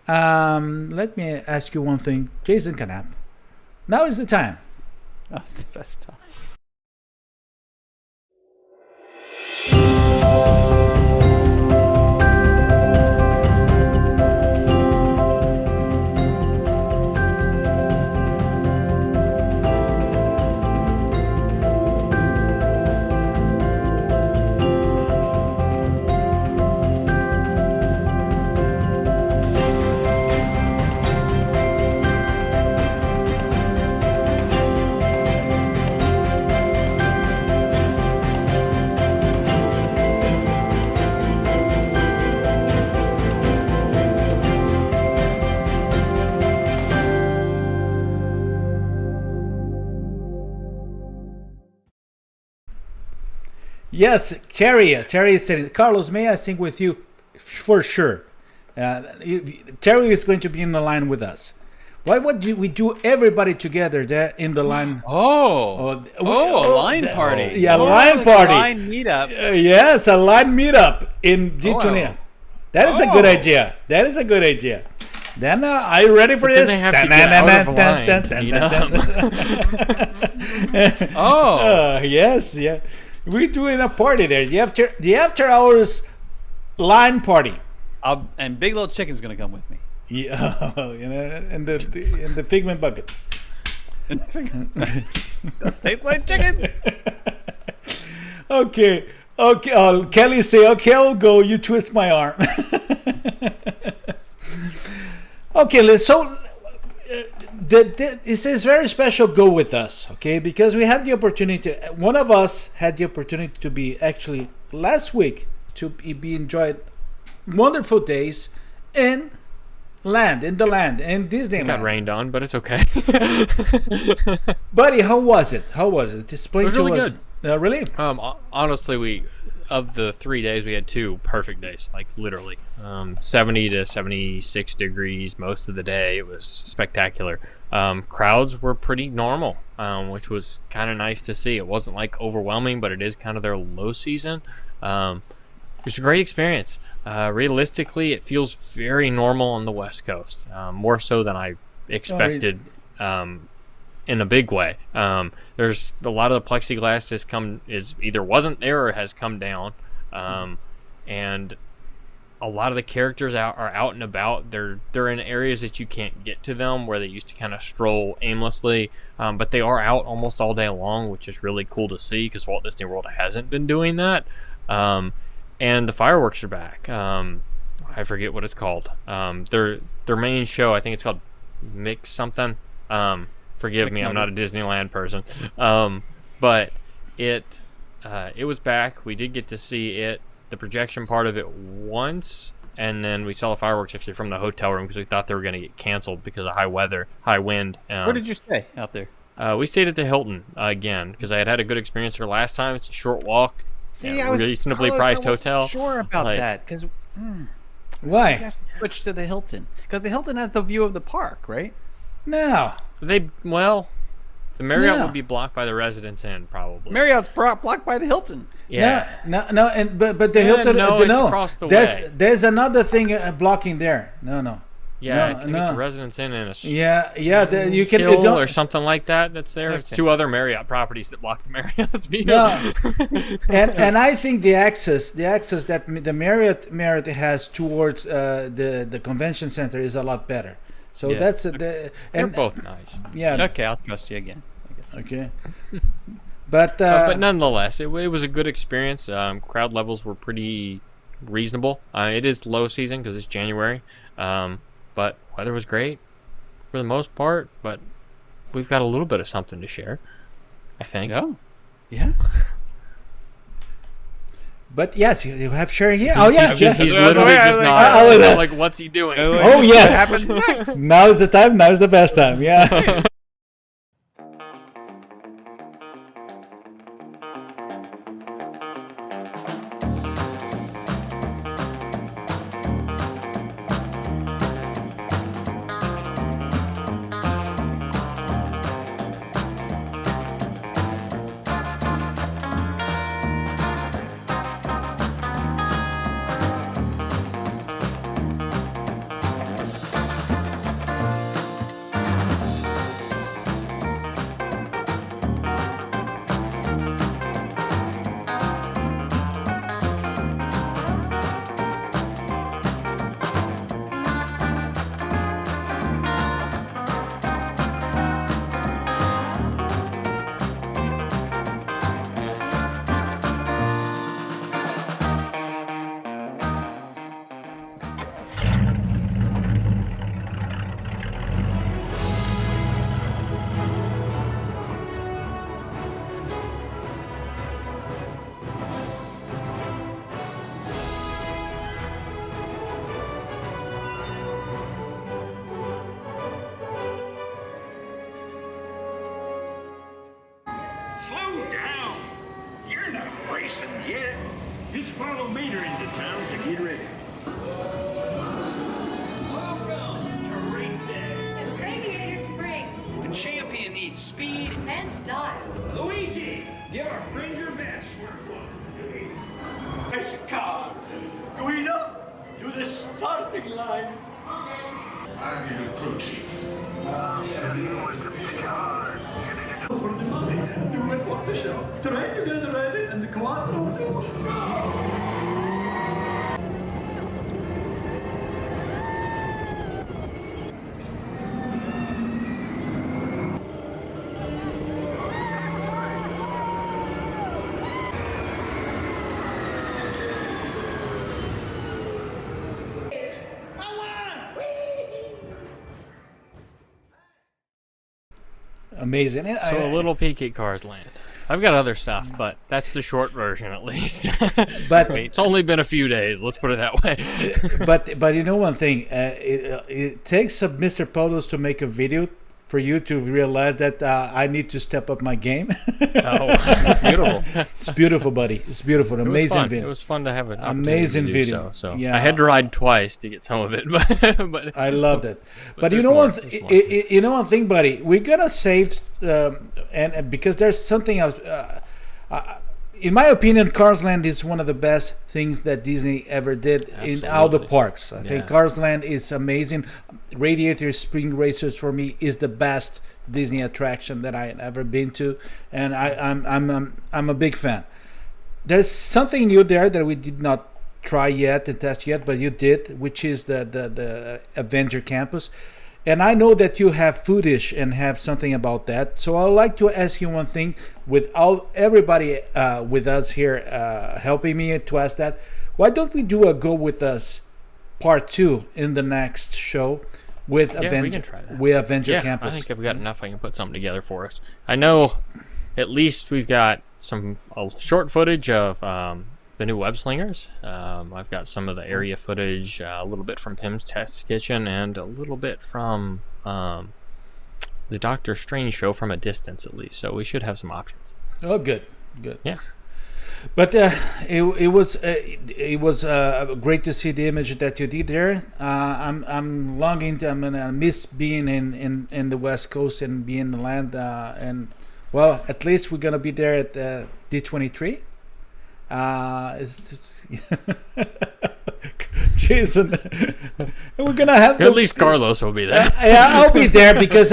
Let me ask you one thing, Jason Canapp. Now is the time. That's the best time. Yes, Terry said, Carlos, may I sing with you? For sure. Terry is going to be in the line with us. Why would we do everybody together there in the line? A line party. Yeah, line party. Line meetup. Yes, a line meetup in Detonia. That is a good idea. That is a good idea. Then, are you ready for this? Then they have to get out of line to meet up. Yes, yeah. We're doing a party there. The after hours line party. And Big Little Chicken's gonna come with me. Yeah, in the figment bucket. Tastes like chicken. Okay. Kelly say, okay, I'll go. You twist my arm. Okay, so this is very special. Go with us, okay? Because we had the opportunity. One of us had the opportunity to be actually last week to be enjoyed wonderful days in the land, in Disneyland. It got rained on, but it's okay. Buddy, how was it? Explain it was to really us. good. Really? Honestly, of the 3 days, we had 2 perfect days, like literally 70 to 76 degrees most of the day. It was spectacular. Crowds were pretty normal, which was kind of nice to see. It wasn't like overwhelming, but it is kind of their low season. It was a great experience. Realistically, it feels very normal on the West Coast, more so than I expected. In a big way. There's a lot of the plexiglass is either wasn't there or has come down, and a lot of the characters are out and about. They're in areas that you can't get to them, where they used to kind of stroll aimlessly, but they are out almost all day long, which is really cool to see because Walt Disney World hasn't been doing that. And the fireworks are back. I forget what it's called. Their main show, I think it's called Mix something. Forgive me, I'm not a Disneyland person. But it was back. We did get to see the projection part of it once, and then we saw the fireworks actually from the hotel room because we thought they were going to get canceled because of high wind. Where did you stay out there? We stayed at the Hilton again because I had a good experience there last time. It's a short walk. See, I was reasonably priced hotel. Sure about that because why? You guys switched to the Hilton because the Hilton has the view of the park, right? No. The Marriott would be blocked by the Residence Inn, probably. Marriott's blocked by the Hilton. Yeah. No, but the Hilton. It's across the way. There's another thing blocking there. No. Yeah, I think it's a Residence Inn and a you can Hill or something like that. That's there. Okay. It's 2 other Marriott properties that block the Marriott's view. No. and I think the access that the Marriott has towards the convention center is a lot better. So that's they're both nice. Yeah. Okay, I'll trust you again, I guess. Okay. But nonetheless, it was a good experience. Crowd levels were pretty reasonable. It is low season because it's January. But weather was great for the most part. But we've got a little bit of something to share, I think. Yeah. But yes, you have sharing here. Oh yeah, he's literally just nodding. Like, what's he doing? Oh yes. What happens next? Now's the time. Now's the best time. Yeah. follow Mater into town to get ready. Welcome to Race Day. And Radiator Springs. The champion needs speed And style. Luigi, give our friend your best. Nice car. Guido, to the starting line. I'm in a crew chief. From the money, do it for the show. Try to get ready and the quattro. Amazing. And So a little peek at Cars Land. I've got other stuff, but that's the short version at least. But it's only been a few days. Let's put it that way. but you know one thing, it takes Mr. Polos to make a video for you to realize that I need to step up my game. Oh, beautiful! It's beautiful, buddy. It's beautiful. Amazing video. It was fun to have an amazing opportunity to do video. So Yeah. I had to ride twice to get some of it, but I loved it. But you there's know more, one, there's more. you know one thing, buddy. We're gonna save, and because there's something else. In my opinion, Cars Land is one of the best things that Disney ever did in all the Absolutely. parks. I think Yeah. Cars Land is amazing. Radiator Spring Racers for me is the best Disney attraction that I had ever been to, and I'm a big fan. There's something new there that we did not try yet and test yet, but you did, which is the Avenger Campus. And I know that you have footage and have something about that. So I'd like to ask you one thing with everybody with us here helping me to ask that. Why don't we do a Go With Us Part 2 in the next show with we Avenger, can try that. with Avenger yeah, Campus? I think I've got enough. I can put something together for us. I know at least we've got some short footage of the new Web Slingers. I've got some of the area footage, a little bit from Pim's Test Kitchen, and a little bit from the Doctor Strange show from a distance, at least. So we should have some options. Oh, good. Yeah. But it was great to see the image that you did there. I'm longing to. I'm gonna miss being in the West Coast and being in the land. And well, at least we're gonna be there at D23. Jason, we're gonna have At least Carlos will be there. yeah, I'll be there because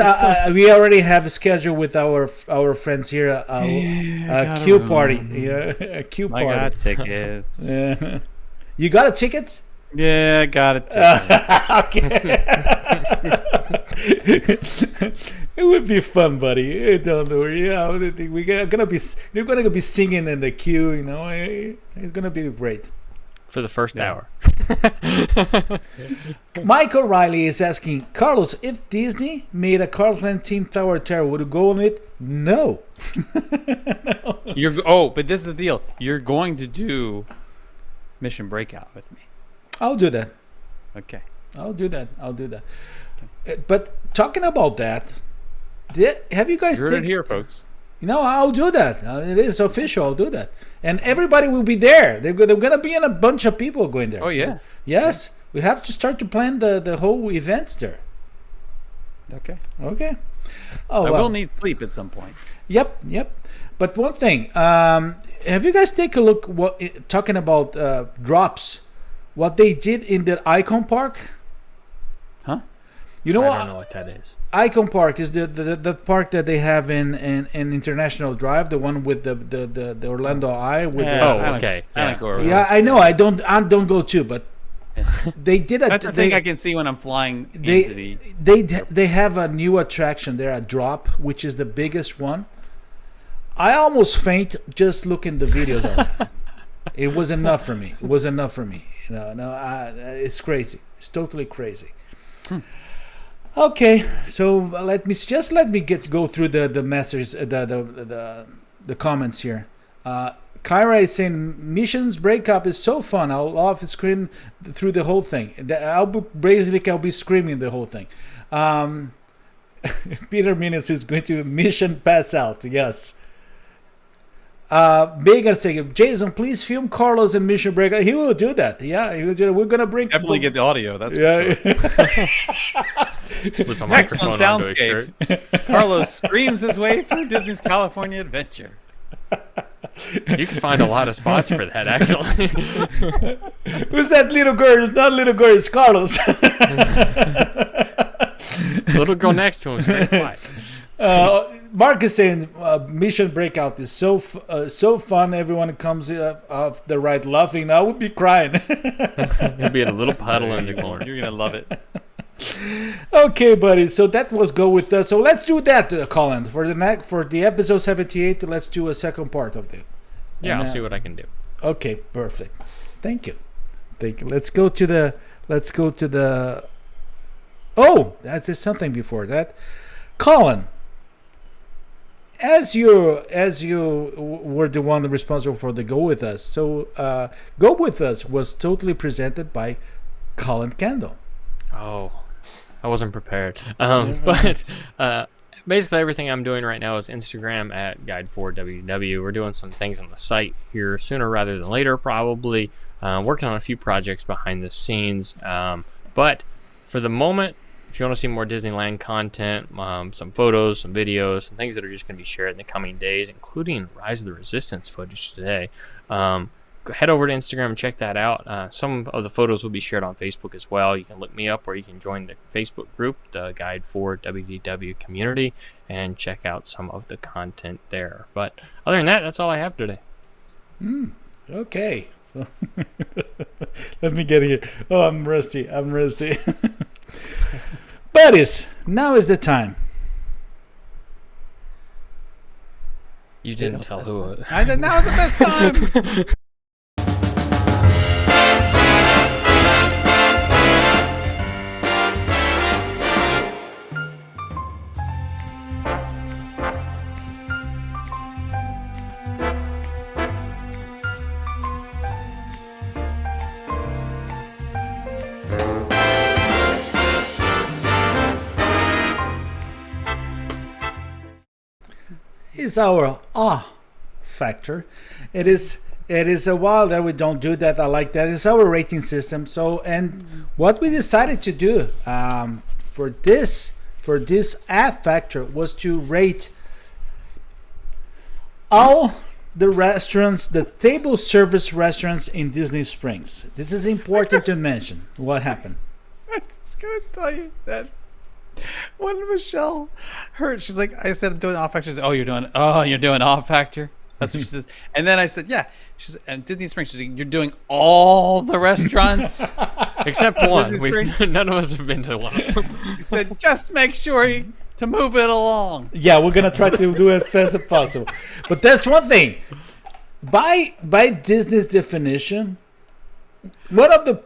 we already have a schedule with our friends here. Q party, yeah, a Q party. I got tickets. Yeah. You got a ticket? Yeah, I got it. Okay. It would be fun, buddy. Don't worry. Yeah, you're gonna be singing in the queue. You know, it's gonna be great. For the first hour. Mike O'Reilly is asking, Carlos, if Disney made a Cars Land themed Tower Terror, would you go on it? No. No. But this is the deal. You're going to do Mission Breakout with me. I'll do that. Okay. I'll do that. But talking about that, have you guys You heard it here, folks. I'll do that. It is official. I'll do that. And everybody will be there. They're going to be in a bunch of people going there. Oh, yeah. Yes. We have to start to plan the whole events there. Okay. Oh, I well. will need sleep at some point. Yep. But one thing, have you guys take a look talking about drops? What they did in the Icon Park? Huh? You know I what? don't know what that is. Icon Park is the park that they have in International Drive, the one with the Orlando Eye. With okay. I like go around. yeah, I know. I don't go too, but they did. That's the thing I can see when I'm flying into the. They have a new attraction there, a drop, which is the biggest one. I almost faint just looking the videos of it. It was enough for me. It's crazy. It's totally crazy. Okay, so let me go through the messages, the comments here. Kyra is saying Missions Breakup is so fun. I'll off screen through the whole thing. I'll be screaming the whole thing. Peter Minus is going to Mission Pass Out. Yes. Megan saying, Jason, please film Carlos and Mission Breakout. He will do that. Yeah, he will do that. We're gonna bring Definitely get the audio. That's for sure. Slip a Next on microphone onto his shirt. Soundscapes, Carlos screams his way through Disney's California Adventure. You can find a lot of spots for that, actually. Who's that little girl? It's not a little girl. It's Carlos. The little girl next to him is very quiet. Mark is saying Mission Breakout is so fun. Everyone comes off the ride laughing. I would be crying. He'll be in a little puddle in the corner. You're gonna love it. Okay, buddy. So that was Go With Us. So let's do that, Colin. For the episode 78, let's do a second part of it. Yeah, And, I'll see what I can do. Okay, perfect. Thank you. Let's go to the. Oh, that's something before that, Colin. As you were the one responsible for the Go With Us, so Go With Us was totally presented by Collin Kendall. Oh, I wasn't prepared. But basically everything I'm doing right now is Instagram at Guide4WW. We're doing some things on the site here sooner rather than later, probably. Working on a few projects behind the scenes. But for the moment, if you want to see more Disneyland content, some photos, some videos, some things that are just going to be shared in the coming days, including Rise of the Resistance footage today, head over to Instagram and check that out. Some of the photos will be shared on Facebook as well. You can look me up, or you can join the Facebook group, the Guide for WDW community, and check out some of the content there. But other than that, that's all I have today. Okay. So let me get here. Oh, I'm rusty. Buddies, now is the time. You didn't tell who. I said now is the best time. Is our factor. It is a while that we don't do that. I like that. It's our rating system. So, and what we decided to do for this factor was to rate all the restaurants, the table service restaurants in Disney Springs. This is important to mention. What happened? I'm just gonna tell you that when Michelle heard, she's like, I said I'm doing off factor. She's like, you're doing off factor. That's what she says. And then I said, yeah. She's and Disney Springs. She's like, you're doing all the restaurants except one. None of us have been to one of them. She said, just make sure to move it along. Yeah, we're gonna try to do it as fast as possible. But that's one thing. By Disney's definition, one of the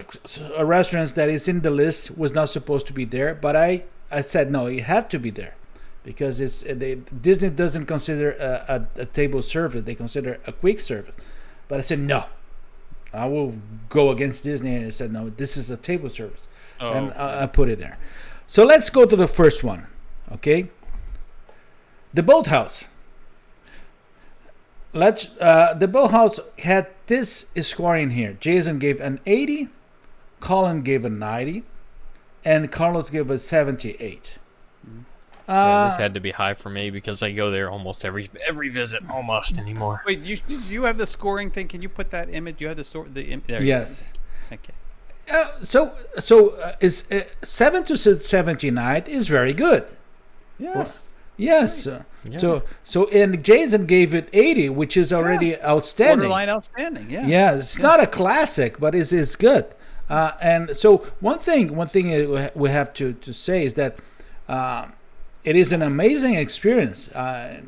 restaurants that is in the list was not supposed to be there, but I said no, it had to be there because Disney doesn't consider a table service; they consider a quick service. But I said no, I will go against Disney, and I said no, this is a table service, and I put it there. So let's go to the first one, okay? The Boathouse. The Boathouse had this scoring here. Jason gave an 80, Colin gave a 90, and Carlos gave a 78. This had to be high for me because I go there almost every visit almost anymore. Wait, you have the scoring thing? Can you put that image? You have there. Yes. Okay. So is 7 to 79 is very good. Yes. Yes. Yeah. So and Jason gave it 80, which is already outstanding. Borderline outstanding. Yeah. Yeah, it's not a classic, but it's good. And so one thing we have to say is that it is an amazing experience. I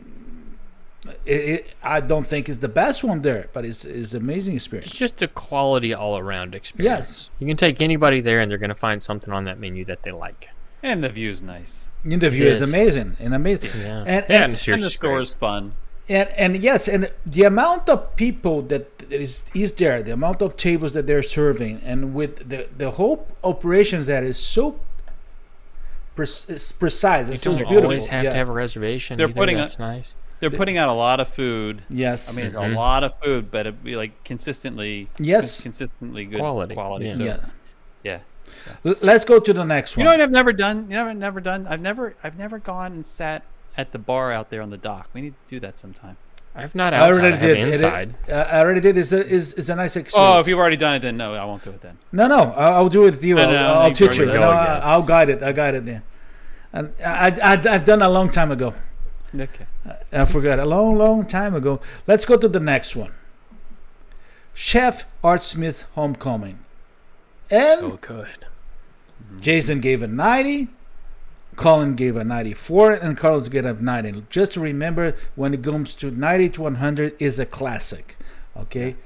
don't think it's the best one there, but it's an amazing experience. It's just a quality all-around experience. Yes. You can take anybody there, and they're going to find something on that menu that they like. And the view's nice. And the view is amazing. And the store is fun. And yes, and the amount of people that is there, the amount of tables that they're serving, and with the whole operations that is so precise. You It's so don't beautiful. always have to have a reservation. They're either. putting That's nice. They're putting out a lot of food. Yes. I mean, a lot of food, but it'd be like consistently. Yes. Consistently good Quality. quality. Yeah. So, yeah. Let's go to the next one. You know what I've never done? Never done. I've never gone and sat at the bar out there on the dock. We need to do that sometime. I've not I outside. already I have did. inside. I already did. It's a nice experience. Oh, if you've already done it, then no, I won't do it then. No, I'll do it with you. No, I'll teach you. go again. I'll guide it. I guide it there. And I've done a long time ago. Okay. I forgot a long time ago. Let's go to the next one. Chef Art Smith Homecoming, and So good. Jason gave a 90. Collin gave a 94, and Carlos gave a 90. Just to remember, when it comes to 90 to 100, is a classic. Okay,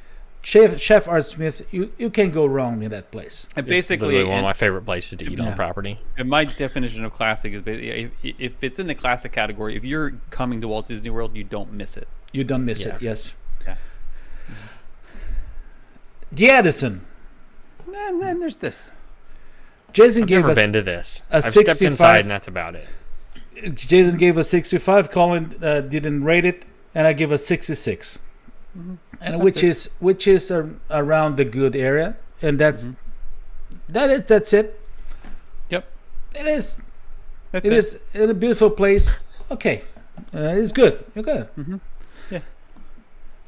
Chef Art Smith, you can't go wrong in that place. And It's basically, literally one of my favorite places to eat on property. And my definition of classic is basically if it's in the classic category, if you're coming to Walt Disney World, you don't miss it. You don't miss it. Yes. Yeah. The Edison. And then there's this. Jason I've gave never us been to this. a I've stepped 65. inside, and that's about it. Jason gave a 65. Collin didn't rate it, and I give a 66. And which is around the good area, and that's it. Yep. It is. That's it is in a beautiful place. Okay, it's good. You're good. Yeah.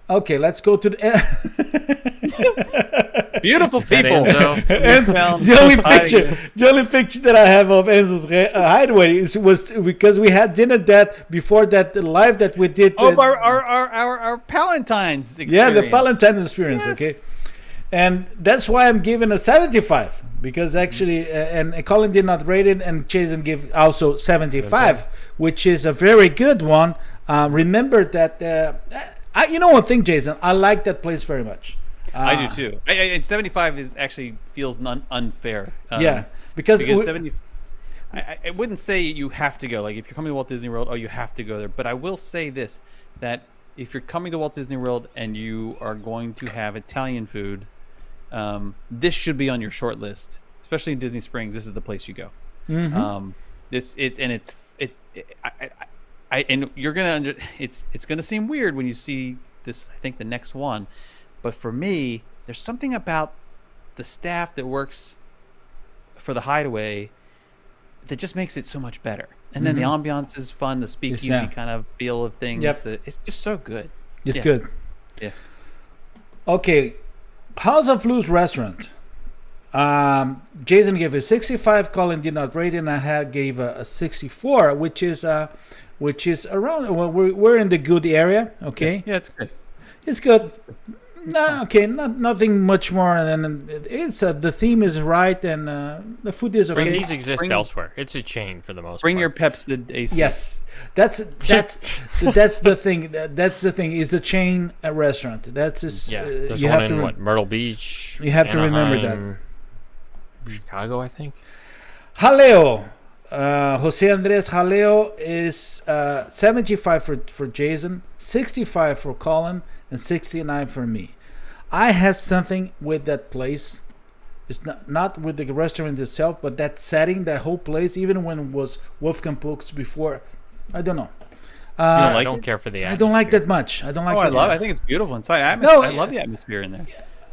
Okay, let's go to the beautiful that people. Enzo? the only picture that I have of Enzo's hideaway was because we had dinner before that live that we did. Oh, our Palentine's experience. Yeah, the Palantine experience. Yes. Okay, and that's why I'm giving a 75 because actually, and Collin did not rate it, and Jason gave also 75, which is a very good one. Remember that. You know one thing, Jason, I like that place very much. I do too. And 75 feels unfair. Yeah, because 70. I wouldn't say you have to go. Like if you're coming to Walt Disney World, you have to go there. But I will say this: that if you're coming to Walt Disney World and you are going to have Italian food, this should be on your short list. Especially in Disney Springs, this is the place you go. And you're gonna it's gonna seem weird when you see this. I think the next one, but for me, there's something about the staff that works for the Hideaway that just makes it so much better. And then the ambiance is fun, the speakeasy kind of feel of things. Yep. It's just so good. It's good. Yeah. Okay, House of Blues restaurant. Jason gave a 65. Collin did not rate it, and I gave a 64, which is around. Well, we're in the good area. Okay. Yeah, it's good. It's good. No, okay, nothing much more than it's. The theme is right, and the food is okay. These exist elsewhere. It's a chain for the most part. Bring your Pepsi AC. Yes, that's the thing. That's the thing. It's a chain restaurant. That's just, there's you one have in to. Myrtle Beach. You have to remember Anaheim, Chicago, I think. Jaleo. Jose Andres Jaleo is 75 for Jason, 65 for Collin, and 69 for me. I have something with that place. It's not with the restaurant itself, but that setting, that whole place, even when it was Wolfgang Books before, I don't know. I don't care for the atmosphere. I don't like that much. I don't like. I think it's beautiful inside. I love the atmosphere in there.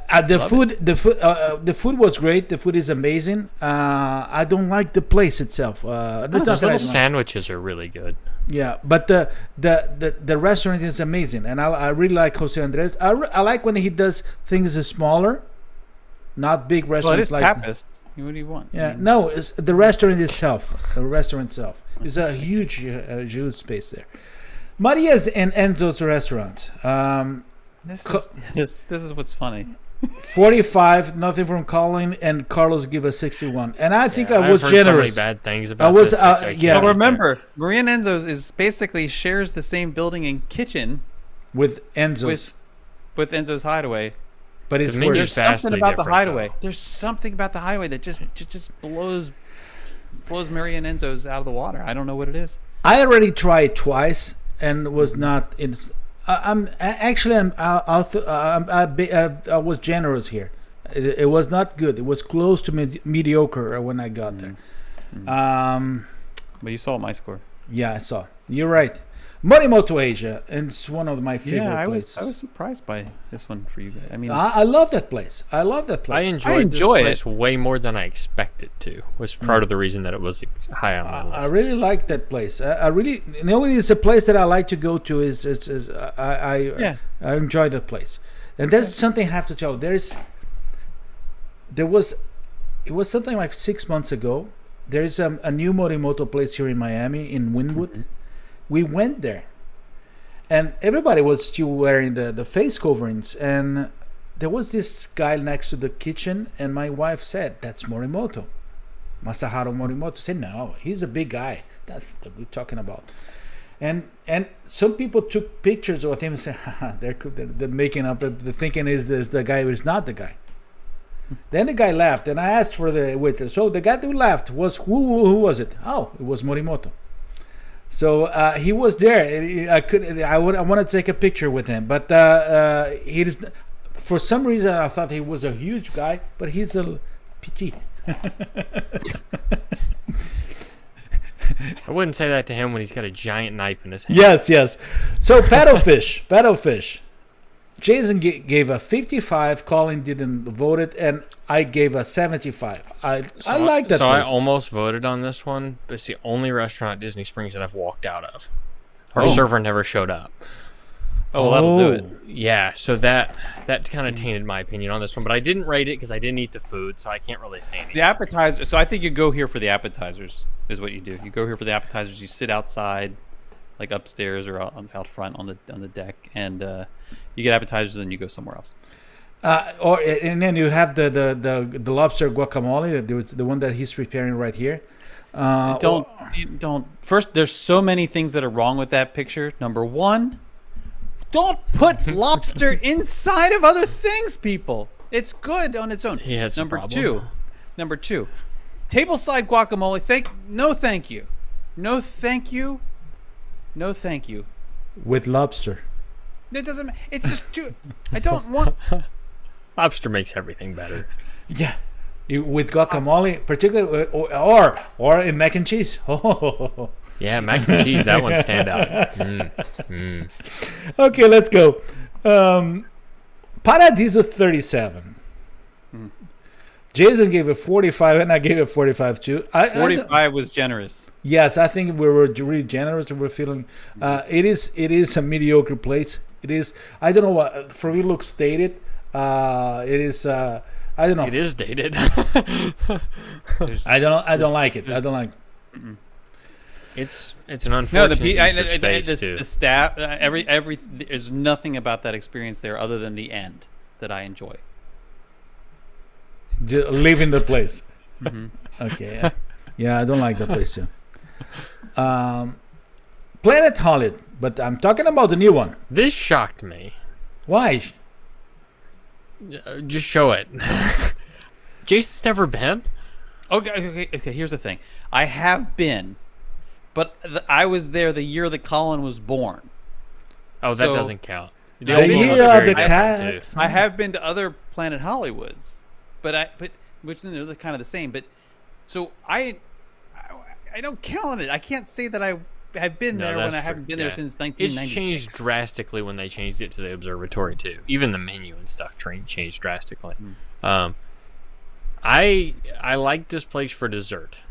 The food was great. The food is amazing. I don't like the place itself. Those little sandwiches are really good. Yeah, but the restaurant is amazing, and I really like Jose Andres. I like when he does things smaller, not big restaurants. Well, it is tapas. What do you want? Yeah, no, it's the restaurant itself. The restaurant itself is a huge space there. Maria's and Enzo's restaurant. This is what's funny. 45, nothing from Collin, and Carlos give us 61. And I think I was I've heard generous. So many bad things about this. Yeah. Well, remember, Maria and Enzo's is basically shares the same building and kitchen with Enzo's. With Enzo's Hideaway. But it's worse. There's something about the Hideaway. There's something about the Hideaway that just blows Maria and Enzo's out of the water. I don't know what it is. I already tried twice and was not. I was generous here. It was not good. It was close to mediocre when I got there. But you saw my score. Yeah, I saw. You're right. Morimoto Asia, and it's one of my favorite places. I was surprised by this one for you guys. I mean, I love that place. I enjoyed this place way more than I expected to. Was part of the reason that it was high on my list. I really like that place. I really, it's a place that I like to go to. I enjoy that place, and that's something I have to tell. It was something like 6 months ago. There's a new Morimoto place here in Miami in Wynwood. Mm-hmm. We went there, and everybody was still wearing the face coverings, and there was this guy next to the kitchen, and my wife said, "That's Morimoto, Masaharu Morimoto." I said, "No, he's a big guy. That's what we're talking about." And some people took pictures of him and said, they're making up. The thinking is this the guy is not the guy. Then the guy left, and I asked for the waiter. So the guy who left was who was it? Oh, it was Morimoto. So he was there. I want to take a picture with him, but he is. For some reason, I thought he was a huge guy, but he's a petite. I wouldn't say that to him when he's got a giant knife in his hand. Yes. So paddlefish. Jason gave a 55. Collin didn't vote it, and I gave a 75. I like that. So place. I almost voted on this one, but it's the only restaurant at Disney Springs that I've walked out of. Our server never showed up. Oh, that'll do it. Yeah, so that kind of tainted my opinion on this one, but I didn't rate it because I didn't eat the food, so I can't really say anything. The appetizer. So I think you go here for the appetizers. Is what you do. You go here for the appetizers. You sit outside, like upstairs or out front on the deck, and you get appetizers, and you go somewhere else. And then you have the lobster guacamole, the one that he's preparing right here. Don't. First, there's so many things that are wrong with that picture. Number one, don't put lobster inside of other things, people. It's good on its own. He has Number two, tableside guacamole. No, thank you. No, thank you. No, thank you. With lobster. It doesn't. It's just too. I don't want. Lobster makes everything better. Yeah, with guacamole, particularly, or in mac and cheese. Yeah, mac and cheese. That one stand out. Okay, let's go. Paradiso 37. Jason gave it 45, and I gave it 45 too. 45 was generous. Yes, I think we were really generous. We're feeling it is a mediocre place. It is. I don't know what for me looks dated. It is. I don't know. It is dated. I don't like it. I don't like. It's an unfortunate the staff. There's nothing about that experience there other than the end that I enjoy. Leaving the place. Mm-hmm. Okay. Yeah, I don't like that place too. Planet Hollywood, but I'm talking about the new one. This shocked me. Why? Just show it. Jason's never been? Okay. Here's the thing. I have been, but I was there the year that Collin was born. Oh, that doesn't count. The year of the cat. I have been to other Planet Hollywoods, but which then they're kind of the same. But so I don't count it. I can't say that I've been there when I haven't been there since 1996. It's changed drastically when they changed it to the observatory too. Even the menu and stuff changed drastically. I like this place for dessert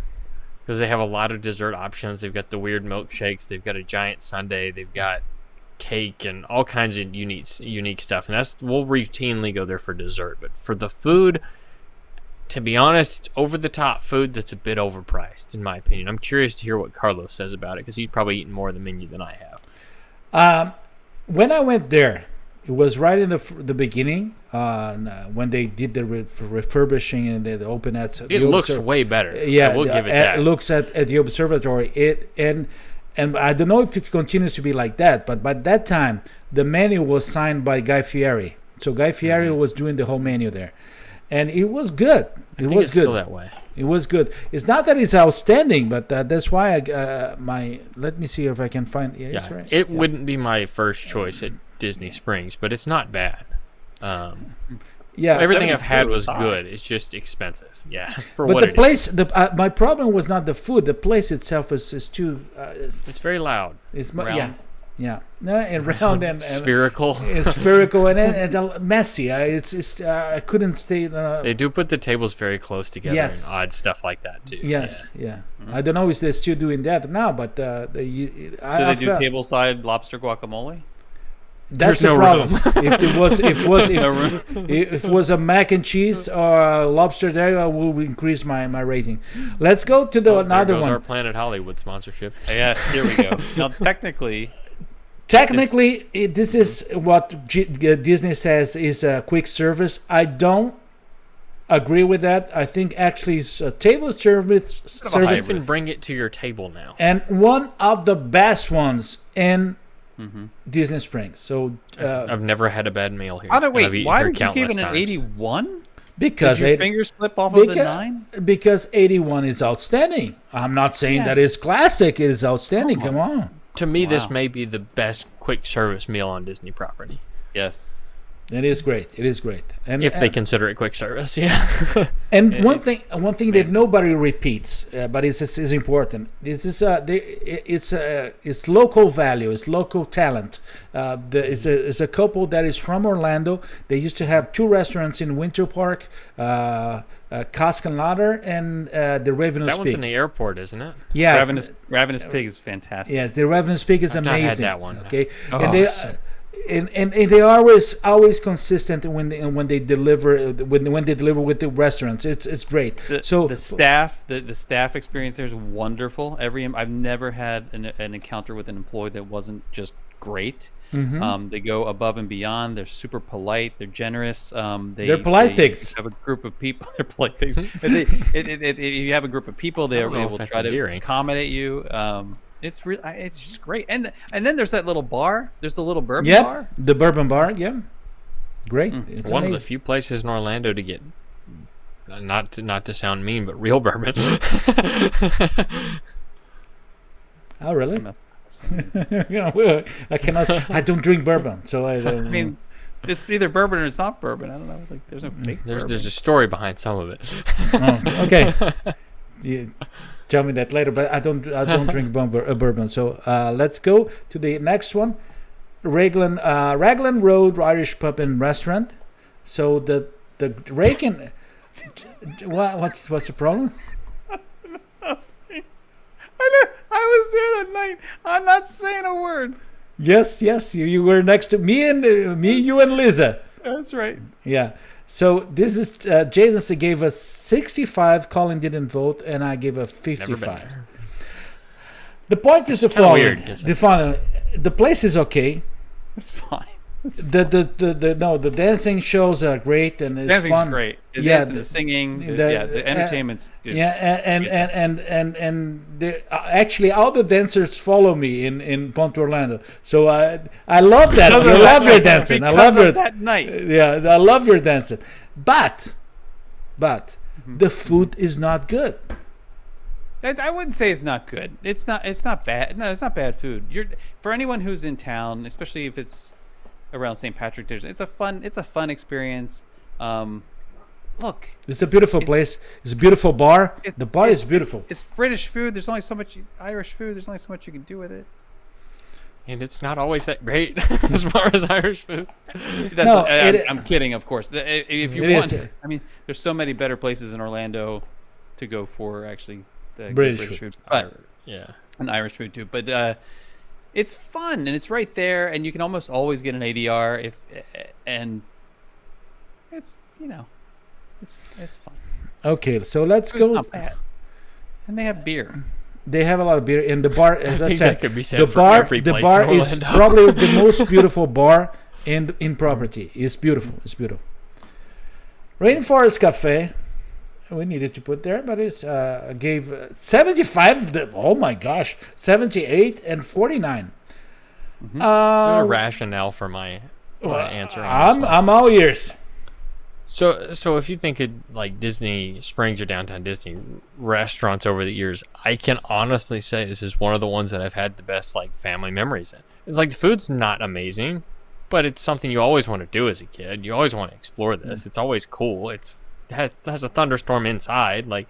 because they have a lot of dessert options. They've got the weird milkshakes. They've got a giant sundae. They've got cake and all kinds of unique stuff. And we'll routinely go there for dessert. But for the food, to be honest, it's over-the-top food that's a bit overpriced, in my opinion. I'm curious to hear what Carlos says about it, because he's probably eaten more of the menu than I have. When I went there, it was right in the beginning, when they did the refurbishing and the open at. It looks way better. Yeah, we'll give it that. It looks at the observatory. And I don't know if it continues to be like that, but by that time, the menu was signed by Guy Fieri. So Guy Fieri was doing the whole menu there. And it was good. It was good. Still that way. It was good. It's not that it's outstanding, but that's why let me see if I can find it. Yeah, right. It wouldn't be my first choice at Disney Springs, but it's not bad. Yeah, everything I've had was high. good. It's just expensive. Yeah, for but what the it place, my problem was not the food. The place itself is too. It's very loud. It's Round. yeah, no, and round and Spherical. It's spherical and messy. I couldn't stay. They do put the tables very close together. Yes. And odd stuff like that too. Yes, yeah. I don't know if they're still doing that now, but Do they do tableside lobster guacamole? That's There's the no problem. room. If it was a mac and cheese or a lobster there, I will increase my rating. Let's go to the another there goes one. our Planet Hollywood sponsorship. Yes, here we go. Now, technically, This is what Disney says is a quick service. I don't agree with that. I think actually it's a table service. You can bring it to your table now. And one of the best ones in Disney Springs. So I've never had a bad meal here. why did you give it an times. 81? Because did your finger slip off of the 9? Because 81 is outstanding. I'm not saying that it's classic. It is outstanding. Come on. To me, this may be the best quick service meal on Disney property. Yes. It is great. It is great. And if they consider it quick service, yeah. And one thing that nobody repeats, but it's important. This is it's local value. It's local talent. It's a couple that is from Orlando. They used to have 2 restaurants in Winter Park, Cask and Lauder, and the Ravenous That one's Pig. in the airport, isn't it? Yes. Ravenous Pig is fantastic. Yeah, the Ravenous Pig is I've amazing. not had that one. Okay, Oh, and they. And they are always consistent when they deliver when they deliver with the restaurants. It's great. The staff experience there is wonderful. I've never had an encounter with an employee that wasn't just great. They go above and beyond. They're super polite. They're generous. They're polite pigs. Have a group of people. They're polite pigs. If you have a group of people, they're able to try to accommodate you. It's just great. And then there's that little bar. There's the little bourbon bar. The Bourbon Bar. Yeah, great. It's one amazing. of the few places in Orlando to get not to sound mean, but real bourbon. Oh, really? I cannot. I don't drink bourbon, so I don't. I mean, it's either bourbon or it's not bourbon. I don't know. Like, there's no fake bourbon. There's a story behind some of it. Okay. You tell me that later, but I don't drink bourbon. So let's go to the next one, Raglan Road Irish Pub and Restaurant. So the Reagan, what's the problem? I was there that night. I'm not saying a word. Yes, you were next to me, you and Lisa. That's right. Yeah. So this is Jason gave us 65. Colin didn't vote, and I gave a 55. The point is the following. The place is okay. It's fine. The dancing shows are great, and it's dancing's fun. Great. The singing, the entertainment's and actually all the dancers follow me in Ponte Orlando. So I love that. I love your dancing. I love your that night. Yeah, I love your dancing. But the food is not good. I wouldn't say it's not good. It's not bad. No, it's not bad food. For anyone who's in town, especially if it's around St. Patrick's Day, it's a fun experience. Look, it's a beautiful place. It's a beautiful bar. The bar is beautiful. It's British food. There's only so much Irish food. There's only so much you can do with it. And it's not always that great as far as Irish food. I'm kidding, of course. If you want, I mean, there's so many better places in Orlando to go for actually British food. But, and Irish food too. But it's fun and it's right there, and you can almost always get an ADR and it's it's fun. Okay, so let's go. Not bad. And they have beer. They have a lot of beer in the bar. As I said, the bar is probably the most beautiful bar in property. It's beautiful. It's beautiful. Rainforest Cafe. We needed to put there, but it's gave 75. Oh my gosh, 78 and 49. There's a rationale for my answer. I'm all ears. So if you think of like Disney Springs or Downtown Disney restaurants over the years, I can honestly say this is one of the ones that I've had the best like family memories in. It's like the food's not amazing, but it's something you always want to do as a kid. You always want to explore this. It's always cool. It has a thunderstorm inside. Like,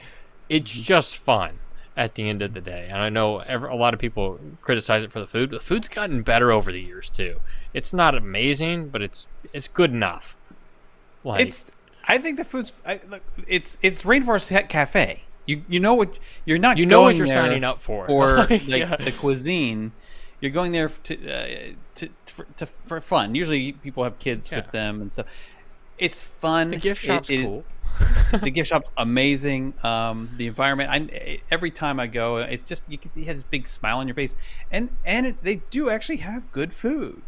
it's just fun at the end of the day. And I know a lot of people criticize it for the food, but the food's gotten better over the years too. It's not amazing, but it's good enough. Like, I think the food's it's Rainforest Cafe. You know what you're not. You know what you're signing up for. Or the cuisine. You're going there for fun. Usually people have kids with them and stuff. It's fun. The gift shop's cool. The gift shop's amazing. The environment. Every time I go, it's just you have this big smile on your face, and they do actually have good food.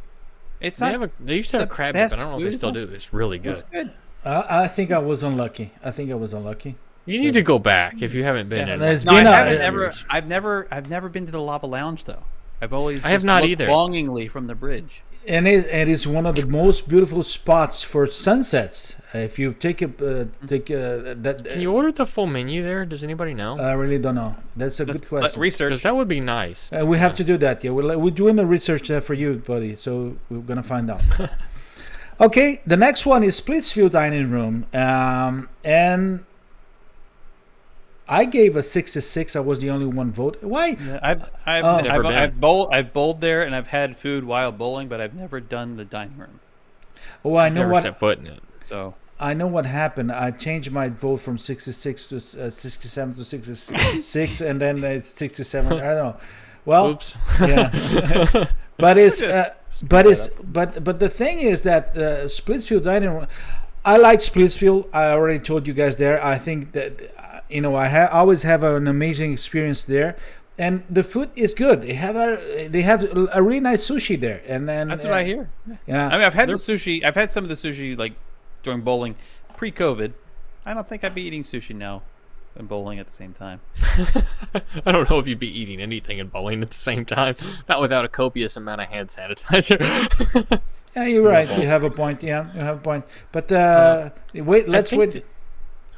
It's not. They used to have crab dip, but I don't know if they still do. It's really good. It's good. I think I was unlucky. You need to go back if you haven't been. I've never been to the Lava Lounge though. I have not either. Longingly from the bridge. And it is one of the most beautiful spots for sunsets. If you take that. Can you order the full menu there? Does anybody know? I really don't know. That's a good question. Research. Because that would be nice. We have to do that. Yeah, we're doing the research there for you, buddy. So we're gonna find out. Okay, the next one is Splitsview Dining Room, and I gave a 66. I was the only one vote. Why? Yeah, I've bowled there, and I've had food while bowling, but I've never done the dining room. Oh, I know never set foot in it. So I know what happened. I changed my vote from 66 to 67 to 66, and then it's 67. I don't know. Well, oops. Yeah. But the thing is that Splitsview Dining Room. I like Splitsview. I already told you guys there. I think that. I always have an amazing experience there, and the food is good. They have a really nice sushi there, and then that's what I hear. Yeah, I mean, I've had the sushi. I've had some of the sushi like during bowling, pre-COVID. I don't think I'd be eating sushi now and bowling at the same time. I don't know if you'd be eating anything and bowling at the same time, not without a copious amount of hand sanitizer. Yeah, you're right. You have a point. Yeah, you have a point. But let's wait.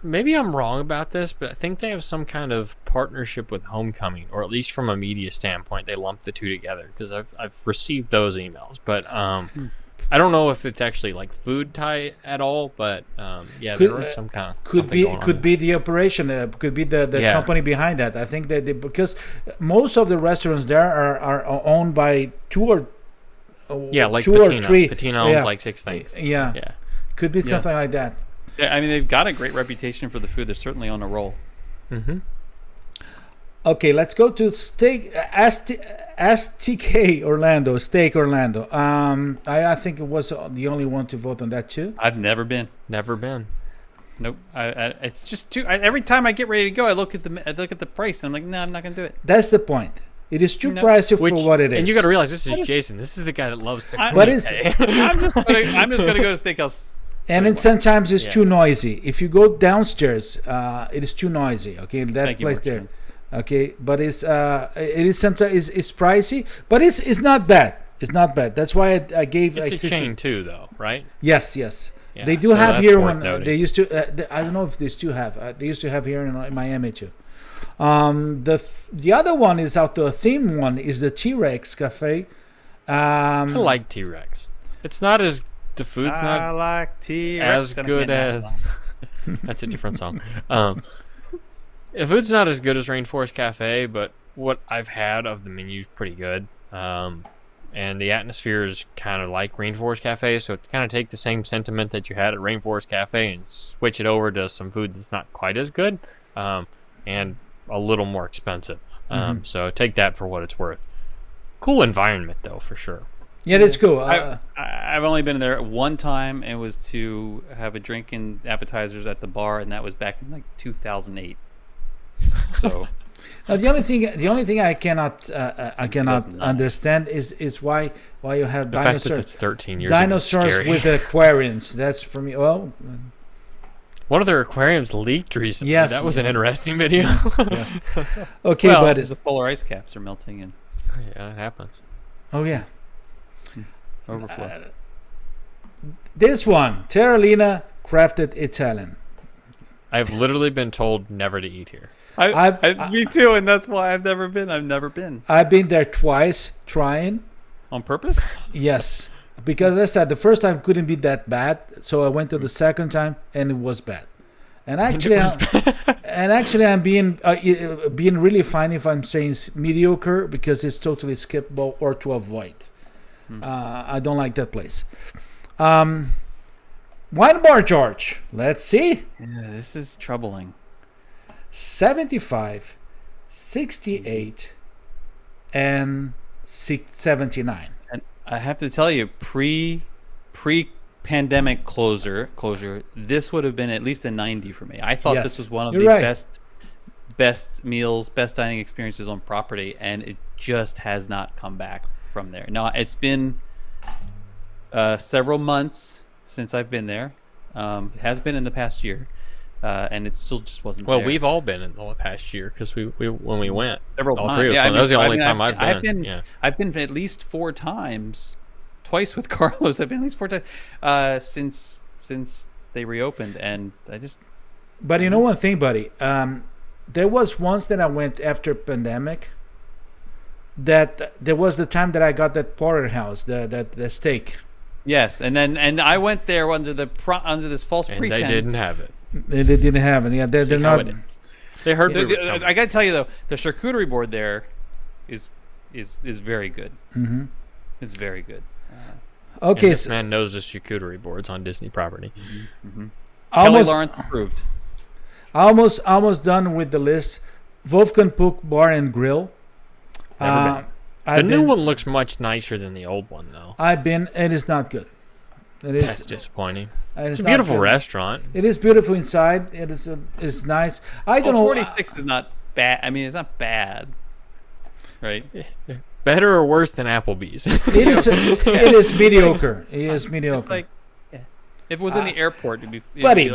Maybe I'm wrong about this, but I think they have some kind of partnership with Homecoming, or at least from a media standpoint, they lump the two together, because I've received those emails. But I don't know if it's actually like food tie at all, but there is some kind of could be the operation, could be the company behind that. I think that because most of the restaurants there are owned by two or three. Patina owns like 6 things. Yeah, could be something like that. Yeah, I mean, they've got a great reputation for the food. They're certainly on a roll. Mm-hmm. Okay, let's go to STK Orlando. Steak Orlando. I think it was the only one to vote on that too. I've never been. Never been. Nope. It's just too. Every time I get ready to go, I look at the price, and I'm like, no, I'm not gonna do it. That's the point. It is too pricey for what it is. And you got to realize this is Jason. This is the guy that loves to. But it's. I'm just gonna go to steakhouse. And then sometimes it's too noisy. If you go downstairs, it is too noisy. Okay, that place there. Okay, but it is sometimes it's pricey, but it's not bad. It's not bad. That's why I gave. It's a chain too, though, right? Yes. Yeah, they do have here one. They used to. I don't know if they still have. They used to have here in Miami too. The other one is out the theme one is the T-Rex Cafe. I like T-Rex. It's not as. The food's not like as good as. That's a different song. The food's not as good as Rainforest Cafe, but what I've had of the menu is pretty good. And the atmosphere is kind of like Rainforest Cafe, so to kind of take the same sentiment that you had at Rainforest Cafe and switch it over to some food that's not quite as good and a little more expensive. So take that for what it's worth. Cool environment, though, for sure. Yeah, that's cool. I've only been there one time, and it was to have a drink and appetizers at the bar, and that was back in like 2008. So the only thing I cannot understand is why you have the dinosaurs. Fact that it's 13 years dinosaurs with aquariums. That's for me. Well, one of their aquariums leaked recently. Yes, that was an interesting video. Yes. Okay, but the polar ice caps are melting, and yeah, it happens. Oh yeah. Overflow. This one, Terralina Crafted Italian. I've literally been told never to eat here. Me too, and that's why I've never been. I've been there twice trying. On purpose? Yes. because I said the first time couldn't be that bad, so I went to the second time and it was bad. And actually, I'm being really fine if I'm saying mediocre because it's totally skippable or to avoid. I don't like that place. Wine Bar, George. Let's see. Yeah, this is troubling. 75, 68, and 79. And I have to tell you, pre-pandemic closure, this would have been at least a 90 for me. I thought this was one of the best meals, best dining experiences on property, and it just has not come back from there. Now, it's been several months since I've been there. It has been in the past year. And it still just wasn't there. Well, we've all been in the past year because we when we went several all times. three of us. That was the only time I've been. I've been at least 4 times, twice with Carlos. I've been at least 4 times since they reopened, and I just. But you know one thing, buddy. There was once that I went after pandemic. That there was the time that I got that porterhouse, the steak. Yes, and I went there under this false pretense. They didn't have it. They didn't have it. Yeah, they're not. They heard. I got to tell you though, the charcuterie board there is very good. Mm-hmm. It's very good. Okay, and this man knows the charcuterie boards on Disney property. Mm-hmm. Kelly Lawrence approved. Almost done with the list. Wolfgang Puck Bar and Grill. The new one looks much nicer than the old one, though. I've been. It is not good. That's disappointing. It's a not beautiful good. restaurant. It is beautiful inside. It is it's nice. I don't know. 46 is not bad. I mean, it's not bad, right? Better or worse than Applebee's? It is mediocre. It is mediocre. It's like, if it was in the airport, it'd be. Buddy.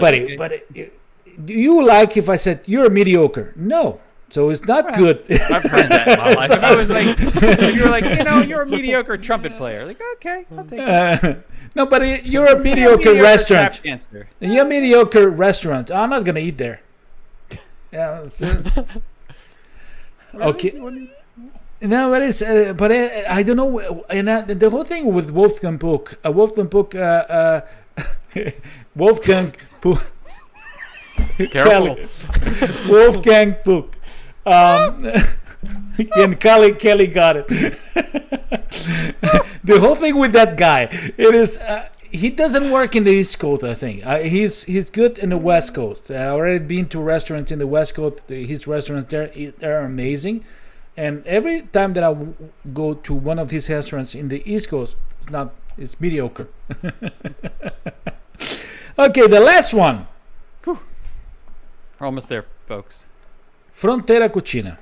Do you like if I said you're mediocre? No. So it's not good. I've heard that in my life. If I was like, if you were like, you're a mediocre trumpet player. Like, okay, I'll take it. No, but you're a mediocre restaurant. You're a mediocre restaurant. I'm not gonna eat there. Yeah. Okay. No, but it's I don't know. And the whole thing with Wolfgang Puck, Wolfgang Careful. Wolfgang Puck. And Kelly got it. The whole thing with that guy, it is he doesn't work in the East Coast. I think he's good in the West Coast. I've already been to restaurants in the West Coast. His restaurants there, they're amazing. And every time that I go to one of his restaurants in the East Coast, it's mediocre. Okay, the last one. Whew. We're almost there, folks. Frontera Cucina.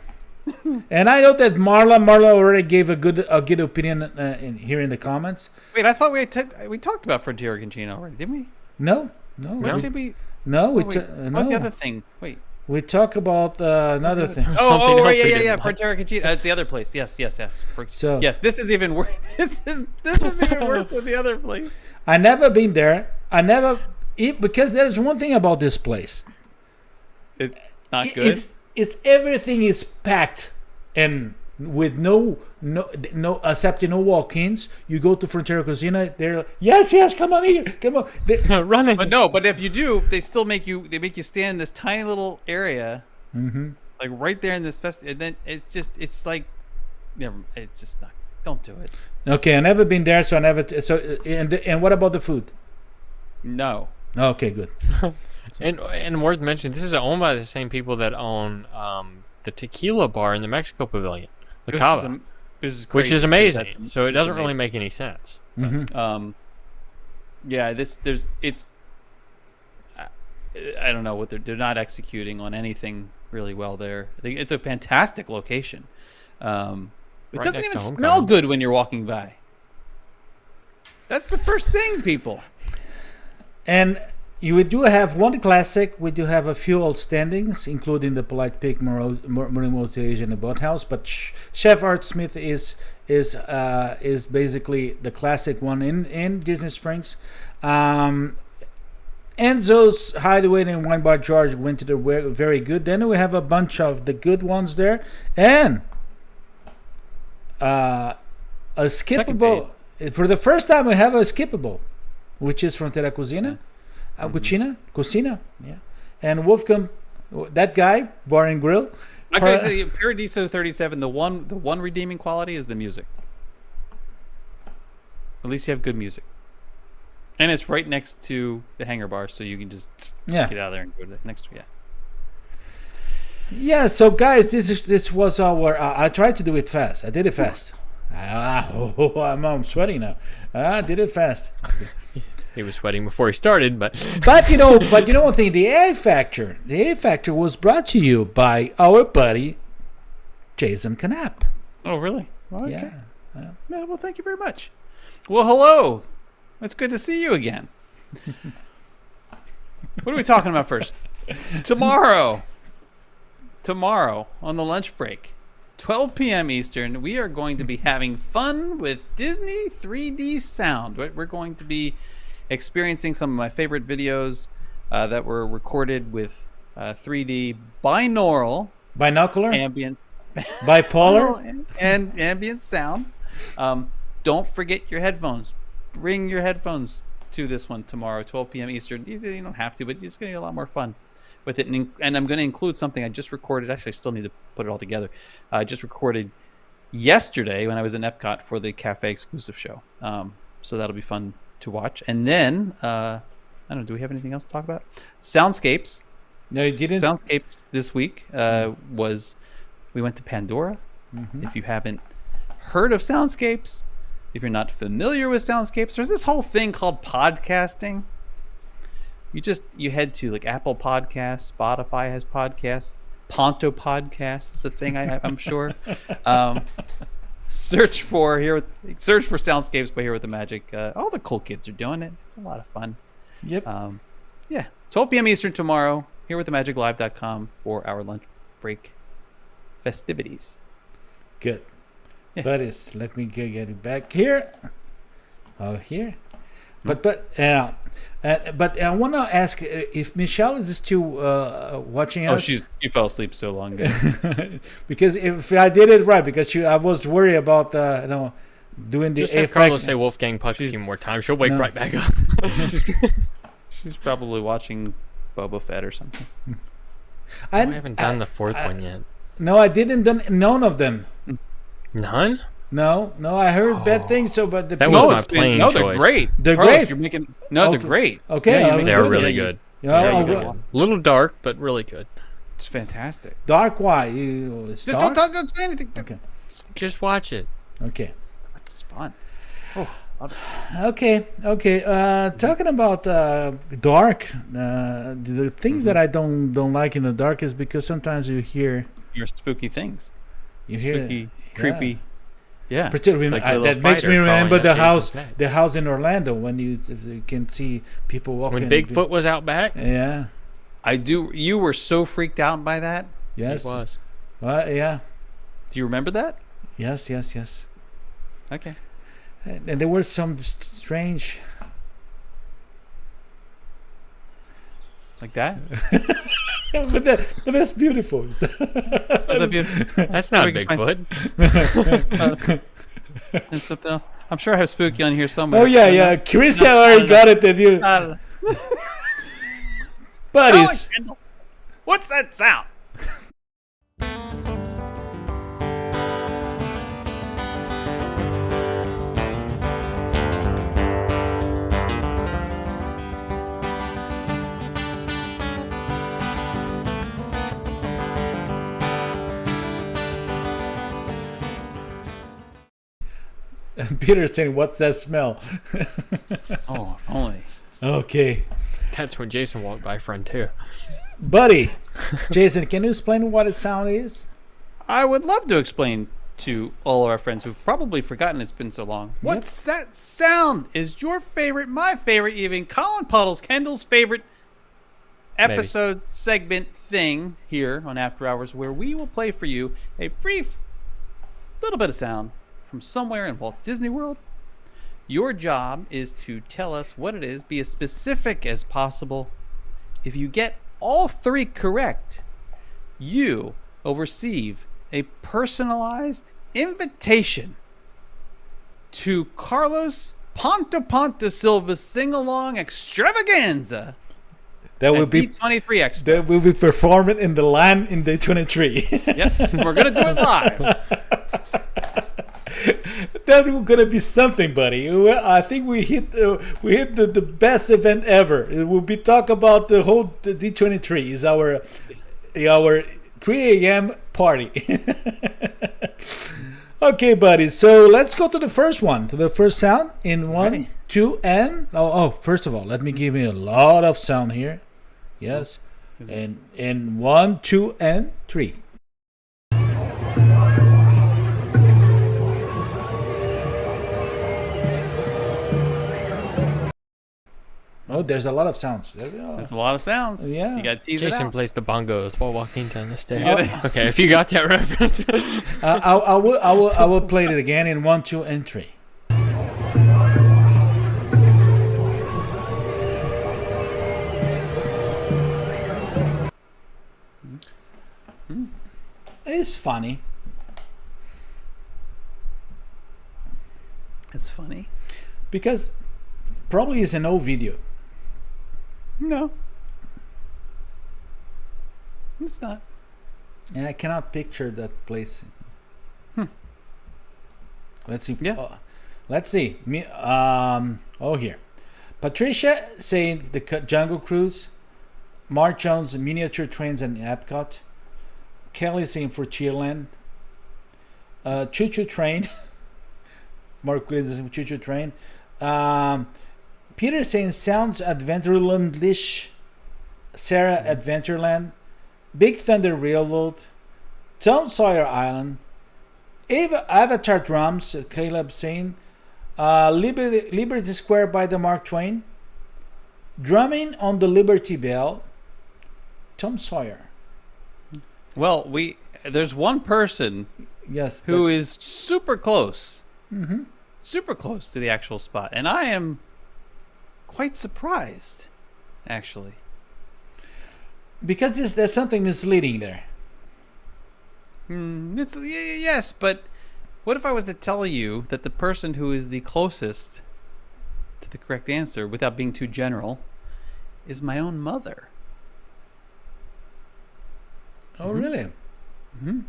And I know that Marla already gave a good opinion here in the comments. Wait, I thought we talked about Frontera Cucina already, didn't we? No. What did we? No, What's the other thing? Wait. We talk about another thing. Yeah. Frontera Cucina. It's the other place. Yes. So yes, this is even worse. This is even worse than the other place. I never been there. I never eat because there's one thing about this place. It's not good. It's everything is packed and with no except no walk-ins. You go to Frontera Cucina, they're yes, come on here, come on, running. But if you do, they still make you stand in this tiny little area, like right there in this fest, and then it's just not. Don't do it. Okay, I never been there, so I never. And what about the food? No. Okay, good. And worth mentioning, this is owned by the same people that own the tequila bar in the Mexico Pavilion, La Cava, which is amazing. So it doesn't really make any sense. Mm-hmm. I don't know what they're not executing on anything really well there. It's a fantastic location. It doesn't even smell good when you're walking by. That's the first thing, people. And we do have one classic. We do have a few outstandings, including the Polite Pig, Marine Motage, and the Boathouse. But Chef Art Smith is basically the classic one in Disney Springs. Enzo's Hideaway and Wine Bar George went to the very good. Then we have a bunch of the good ones there, and a skippable. for the first time, we have a skippable, which is Frontera Cocina. Cocina, yeah. And Wolfgang, that guy, Bar and Grill. Okay, Paradiso 37. The one redeeming quality is the music. At least you have good music, and it's right next to the hangar bar, so you can just get out of there and go to the next one. Yeah. So guys, this was our. I tried to do it fast. I did it fast. I'm sweating now. I did it fast. He was sweating before he started, but you know one thing, the A Factor was brought to you by our buddy Jason Canapp. Oh, really? Well, okay. Yeah. Well, thank you very much. Well, hello. It's good to see you again. What are we talking about first? Tomorrow on the lunch break, 12 p.m. Eastern, we are going to be having fun with Disney 3D sound. We're going to be experiencing some of my favorite videos that were recorded with 3D binocular, ambient, bipolar, and ambient sound. Don't forget your headphones. Bring your headphones to this one tomorrow, 12 p.m. Eastern. You don't have to, but it's going to be a lot more fun with it. And I'm going to include something I just recorded. Actually, I still need to put it all together. I just recorded yesterday when I was in Epcot for the Cafe exclusive show. So that'll be fun to watch. And then, I don't know, do we have anything else to talk about? Soundscapes. No, you didn't. Soundscapes this week we went to Pandora. Mm-hmm. If you haven't heard of Soundscapes, if you're not familiar with Soundscapes, there's this whole thing called podcasting. You head to like Apple Podcasts, Spotify has podcasts, Ponto Podcasts is a thing I'm sure. Search for Soundscapes by Here with the Magic. All the cool kids are doing it. It's a lot of fun. Yep. 12 p.m. Eastern tomorrow. HereWithTheMagicLive.com for our lunch break festivities. Good. Yeah. Buddies, let me get it back here. Oh, here. But I want to ask if Michelle is still watching us. Oh, she fell asleep so long ago. Because if I did it right, because I was worried about doing the. Just have Carlos say Wolfgang Puck a few more times. She'll wake right back up. She's probably watching Boba Fett or something. I haven't done the fourth one yet. No, I didn't done none of them. None? No, I heard bad things. So, but that was my playing choice. They're great. They're Carlos, great. They're great. Okay, they're really good. Yeah, a little dark, but really good. It's fantastic. Dark? Why? Just don't say anything. Okay. Just watch it. Okay. It's fun. Oh, love Okay. it. Talking about dark, the things that I don't like in the dark is because sometimes you hear spooky things. You hear spooky, creepy. Yeah. Particularly like that makes me remember the house in Orlando when you can see people walking. When Bigfoot was out back. Yeah. I do. You were so freaked out by that. Yes. It was. Yeah. Do you remember that? Yes. Okay. And there were some strange. Like that? but that's beautiful. That's not Bigfoot. I'm sure I have spooky on here somewhere. Oh yeah. Chris already got it. That you. Buddies. What's that sound? Peter's saying, "What's that smell?" Oh, only. Okay. That's when Jason walked by Frontier. Buddy, Jason, can you explain what a sound is? I would love to explain to all of our friends who've probably forgotten it's been so long. What's that sound? Is your favorite, my favorite, even Collin Kendall's favorite episode segment thing here on After Hours, where we will play for you a brief little bit of sound from somewhere in Walt Disney World. Your job is to tell us what it is, be as specific as possible. If you get all three correct, you will receive a personalized invitation to to Carlos Ponta Silva's sing-along extravaganza. That will be D23 Expo. That will be performed in the land in D23. Yep, we're gonna do it live. That's gonna be something, buddy. I think we hit the best event ever. It will be talk about the whole D23 is our 3 a.m. party. Okay, buddy. So let's go to the first one, to the first sound in 1, 2, and first of all, let me give you a lot of sound here. Yes, and in 1, 2, and 3. Oh, there's a lot of sounds. There's a lot of sounds. Yeah. You got to tease it Jason out. plays the bongos while walking down the stairs. Okay, if you got that reference. I will play it again in 1, 2, and 3. It's funny. It's funny. Because probably it's an old video. No. It's not. Yeah, I cannot picture that place. Let's see. Yeah. Let's see. Here. Patricia saying the Jungle Cruise. Mark Jones, miniature trains and Epcot. Kelly saying for Cheerland. Choo Choo Train. Mark Williams saying Choo Choo Train. Peter saying Sounds Adventureland-ish. Sarah Adventureland. Big Thunder Railroad. Tom Sawyer Island. Avatar Drums. Caleb saying. Liberty Square by the Mark Twain. Drumming on the Liberty Bell. Tom Sawyer. Well, there's one person who is super close. Mm-hmm. Super close to the actual spot. And I am quite surprised, actually. Because there's something misleading there. Yes, but what if I was to tell you that the person who is the closest to the correct answer, without being too general, is my own mother? Oh, really? Mm-hmm.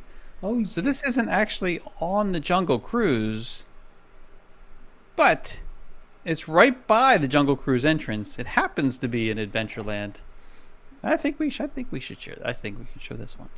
Oh, so this isn't actually on the Jungle Cruise, but it's right by the Jungle Cruise entrance. It happens to be in Adventureland. I think we should share. I think we can show this one.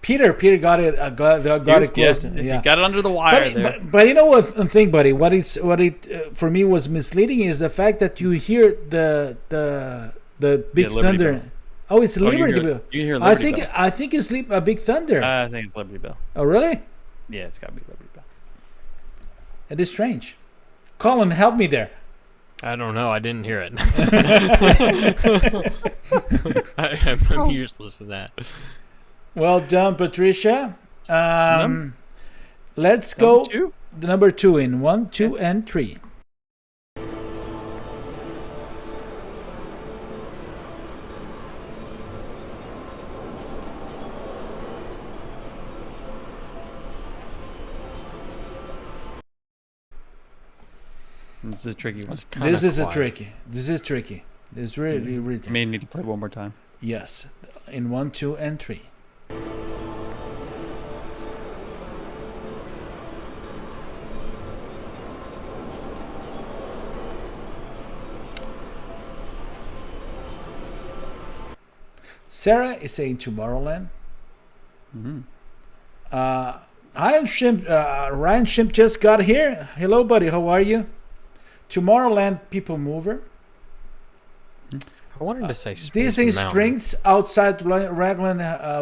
Peter got it. Got it close. Yeah. Got it under the wire there. But you know what thing, buddy? What it for me was misleading is the fact that you hear the Big Thunder. Bell. Oh, it's Liberty Bell. You hear Liberty Bell. I think it's Big Thunder. I think it's Liberty Bell. Oh, really? Yeah, it's got to be Liberty Bell. It is strange. Colin, help me there. I don't know. I didn't hear it. I'm useless in that. Well done, Patricia. Let's go number 2 in 1, 2, and 3. This is a tricky one. This is tricky. This is really, really. You may need to play one more time. Yes, in 1, 2, and 3. Sarah is saying Tomorrowland. Mm-hmm. Ryan Shimp just got here. Hello, buddy. How are you? Tomorrowland People Mover. I wanted to say Disney Springs outside Raglan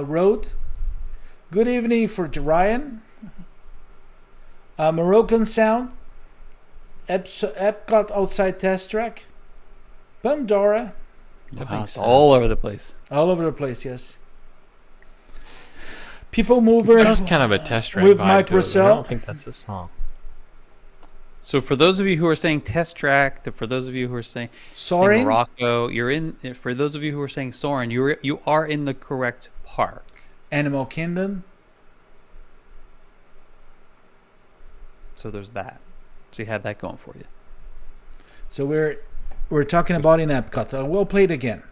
Road. Good evening for Ryan. Moroccan Sound, Epcot Outside Test Track, Pandora. Wow, it's all over the place. All over the place, yes. People Mover. That's kind of a test track with vibe Mike to it, but Russell. I don't think that's the song. So for those of you who are saying Test Track, for those of you who are saying Soaring, Morocco, you're in. For those of you who are saying Soaring, you are in the correct park. Animal Kingdom. So there's that. So you have that going for you. So we're talking about in Epcot. We'll play it again.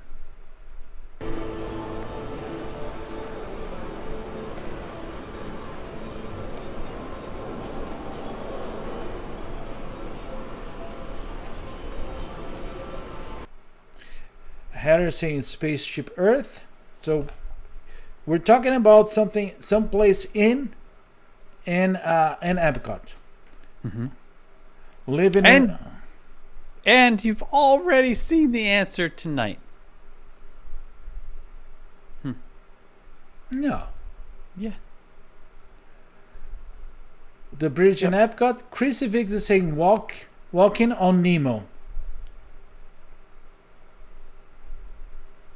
Heather saying Spaceship Earth. So we're talking about someplace in Epcot. Mm-hmm. Living and you've already seen the answer tonight. No. Yeah. The bridge in Epcot. Chrissy Viggs is saying walking on Nemo.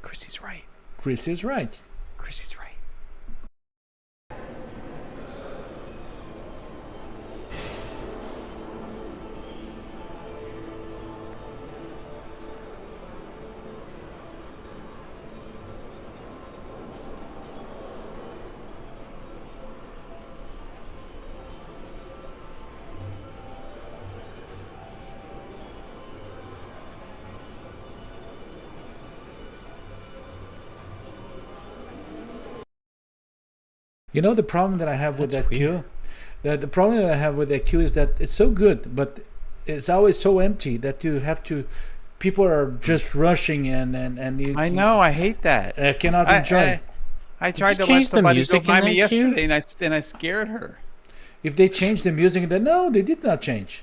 Chrissy's right. Chrissy's right. Chrissy's right. You know the problem that I have with That's that queue? The problem that I have with that queue is that it's so good, but it's always so empty that you have to. People are just rushing and you, I know. I hate that. I cannot enjoy. I tried to you let change the somebody go music by in me that queue? yesterday, and I scared her. If they change the music, then no, they did not change.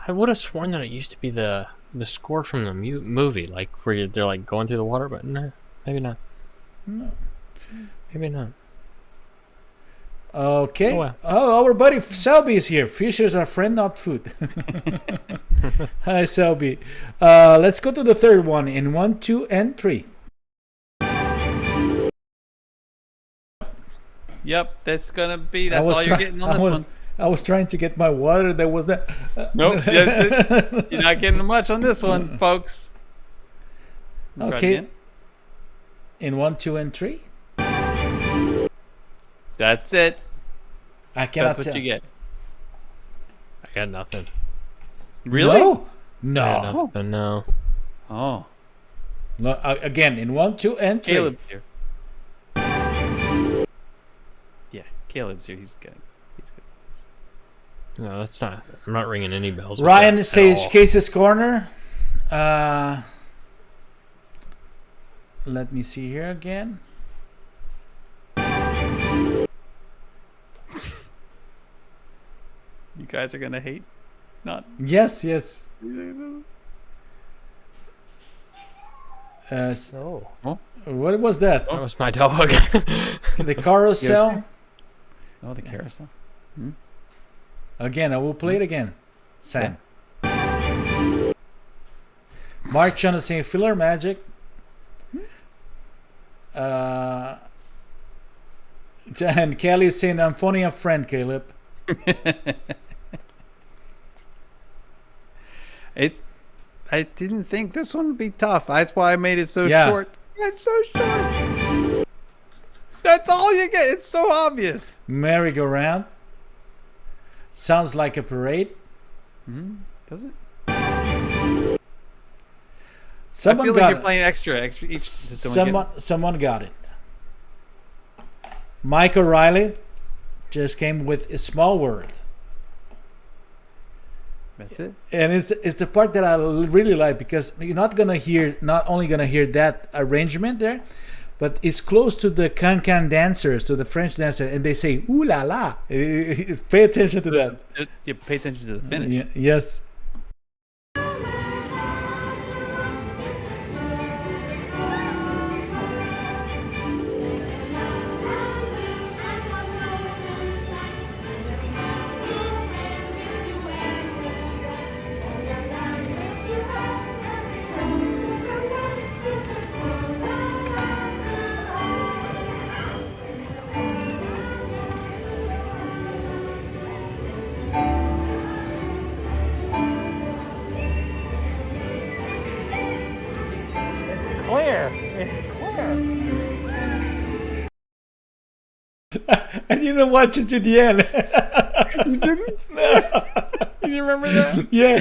I would have sworn that it used to be the score from the movie, like where they're like going through the water, but no, maybe not. No. Maybe not. Okay. Oh, well. Oh, our buddy Selby is here. Fish is our friend, not food. Hi, Selby. Let's go to the third one in 1, 2, and 3. Yep, that's gonna be. That's all you're getting on this one. I was trying to get my water. There was that. Nope. You're not getting much on this one, folks. Okay. In 1, 2, and 3. That's it. I cannot That's what tell. you get. I got nothing. Really? No. I got nothing, no. Oh. No, again, in 1, 2, and 3. Caleb's here. Yeah, Caleb's here. He's good. No, that's not. I'm not ringing any bells. with Ryan that says at all. Case's Corner. Let me see here again. You guys are gonna hate. Not. Yes. What was that? That was my dog. The carousel. Oh, the carousel. Again, I will play it again. Sam. Mark Chan is saying Filler Magic. And Kelly is saying I'm phoning a friend, Caleb. I didn't think this one would be tough. That's why I made it so Yeah. short. It's so short. That's all you get. It's so obvious. Merry-go-round. Sounds like a parade. Does it? Someone I feel got like you're it. playing extra. Each, Someone got it. Mike O'Reilly just came with a small word. That's it. And it's the part that I really like because you're not only gonna hear that arrangement there, but it's close to the can-can dancers, to the French dancer, and they say "ooh la la." Pay attention to that. You pay attention to the finish. Yes. I didn't watch it to the end. You didn't? No. You remember that? Yeah.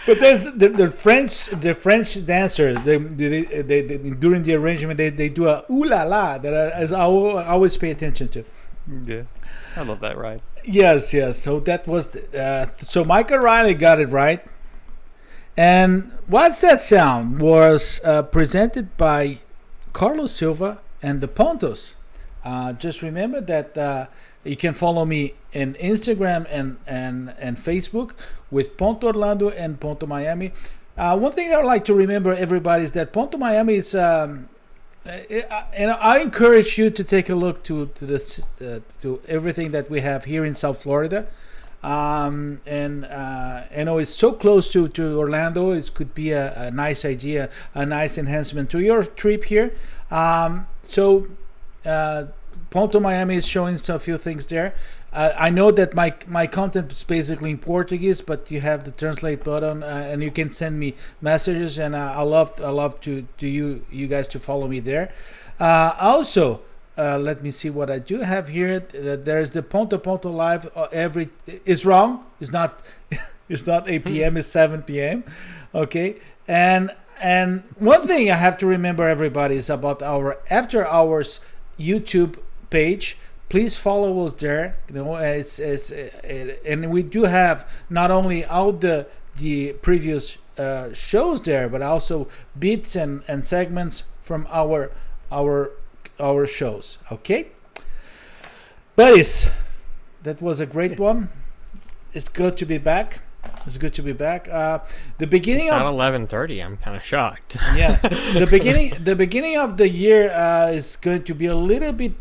But there's the French dancers. They during the arrangement they do a ooh la la that I always pay attention to. Yeah, I love that ride. Yes. So that was so Michael Riley got it right. And What's That Sound was presented by Carlos Silva and the Pontos. Just remember that you can follow me in Instagram and Facebook with Ponto Orlando and Ponto Miami. One thing I would like to remember everybody is that Ponto Miami is, and I encourage you to take a look to everything that we have here in South Florida. And you know, it's so close to Orlando. It could be a nice idea, a nice enhancement to your trip here. Ponto Miami is showing a few things there. I know that my content is basically in Portuguese, but you have the translate button, and you can send me messages, and I love to you guys to follow me there. Also, let me see what I do have here. There's the Ponto Live. It's wrong. It's not. It's not 8 p.m. It's 7 p.m. Okay, and one thing I have to remember, everybody, is about our After Hours YouTube page. Please follow us there. You know, and we do have not only all the previous shows there, but also bits and segments from our shows. Okay, buddies, that was a great one. It's good to be back. The beginning it's of not 11:30. I'm kind of shocked. Yeah, the beginning of the year is going to be a little bit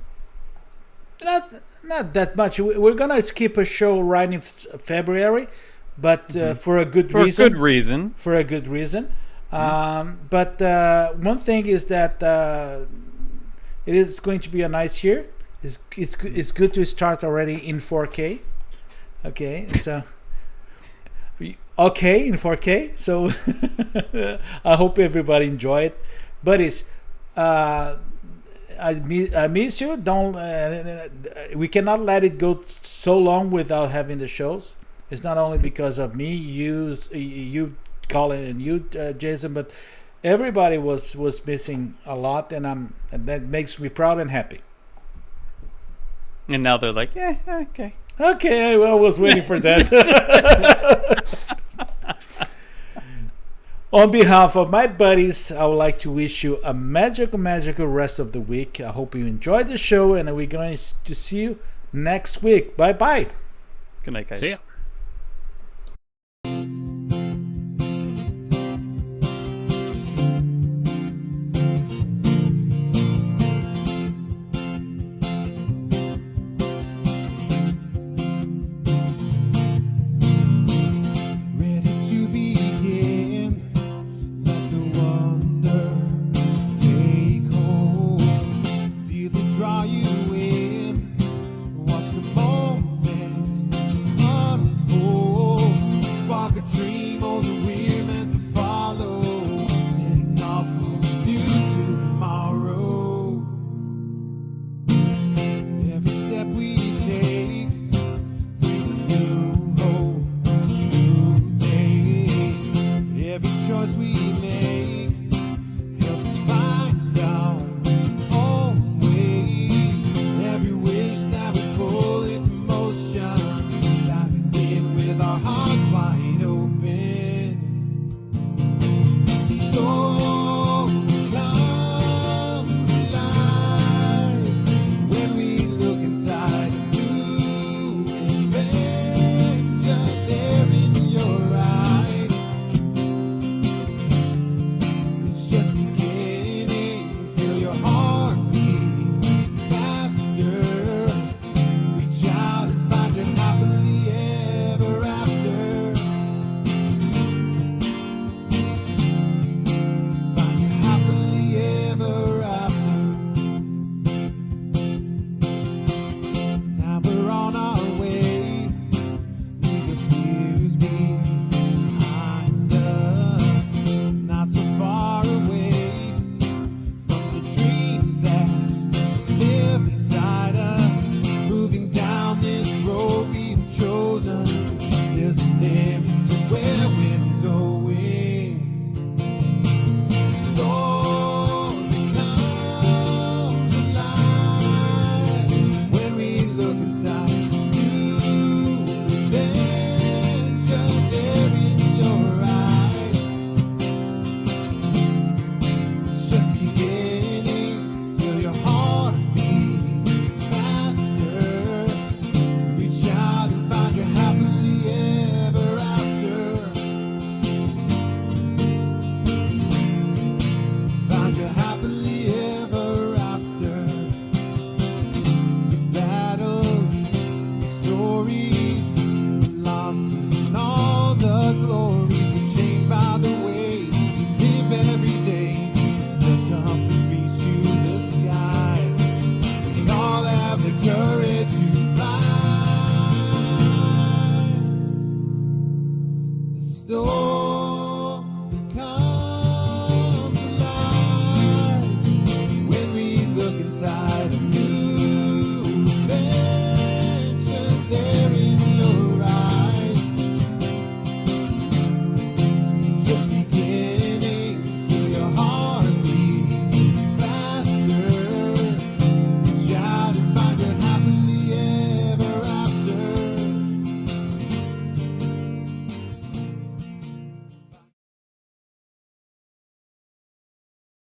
not that much. We're gonna skip a show right in February, but for a good reason. For a good reason. But one thing is that it is going to be a nice year. It's good to start already in 4K. Okay, so. Okay, in 4K. So I hope everybody enjoy it. Buddies, I miss you. Don't we cannot let it go so long without having the shows. It's not only because of me, you Collin, and you Jason, but everybody was missing a lot, and that makes me proud and happy. And now they're like, yeah, okay. Okay, well, I was waiting for that. On behalf of my buddies, I would like to wish you a magical rest of the week. I hope you enjoyed the show, and we're going to see you next week. Bye-bye. Good night, guys. See ya.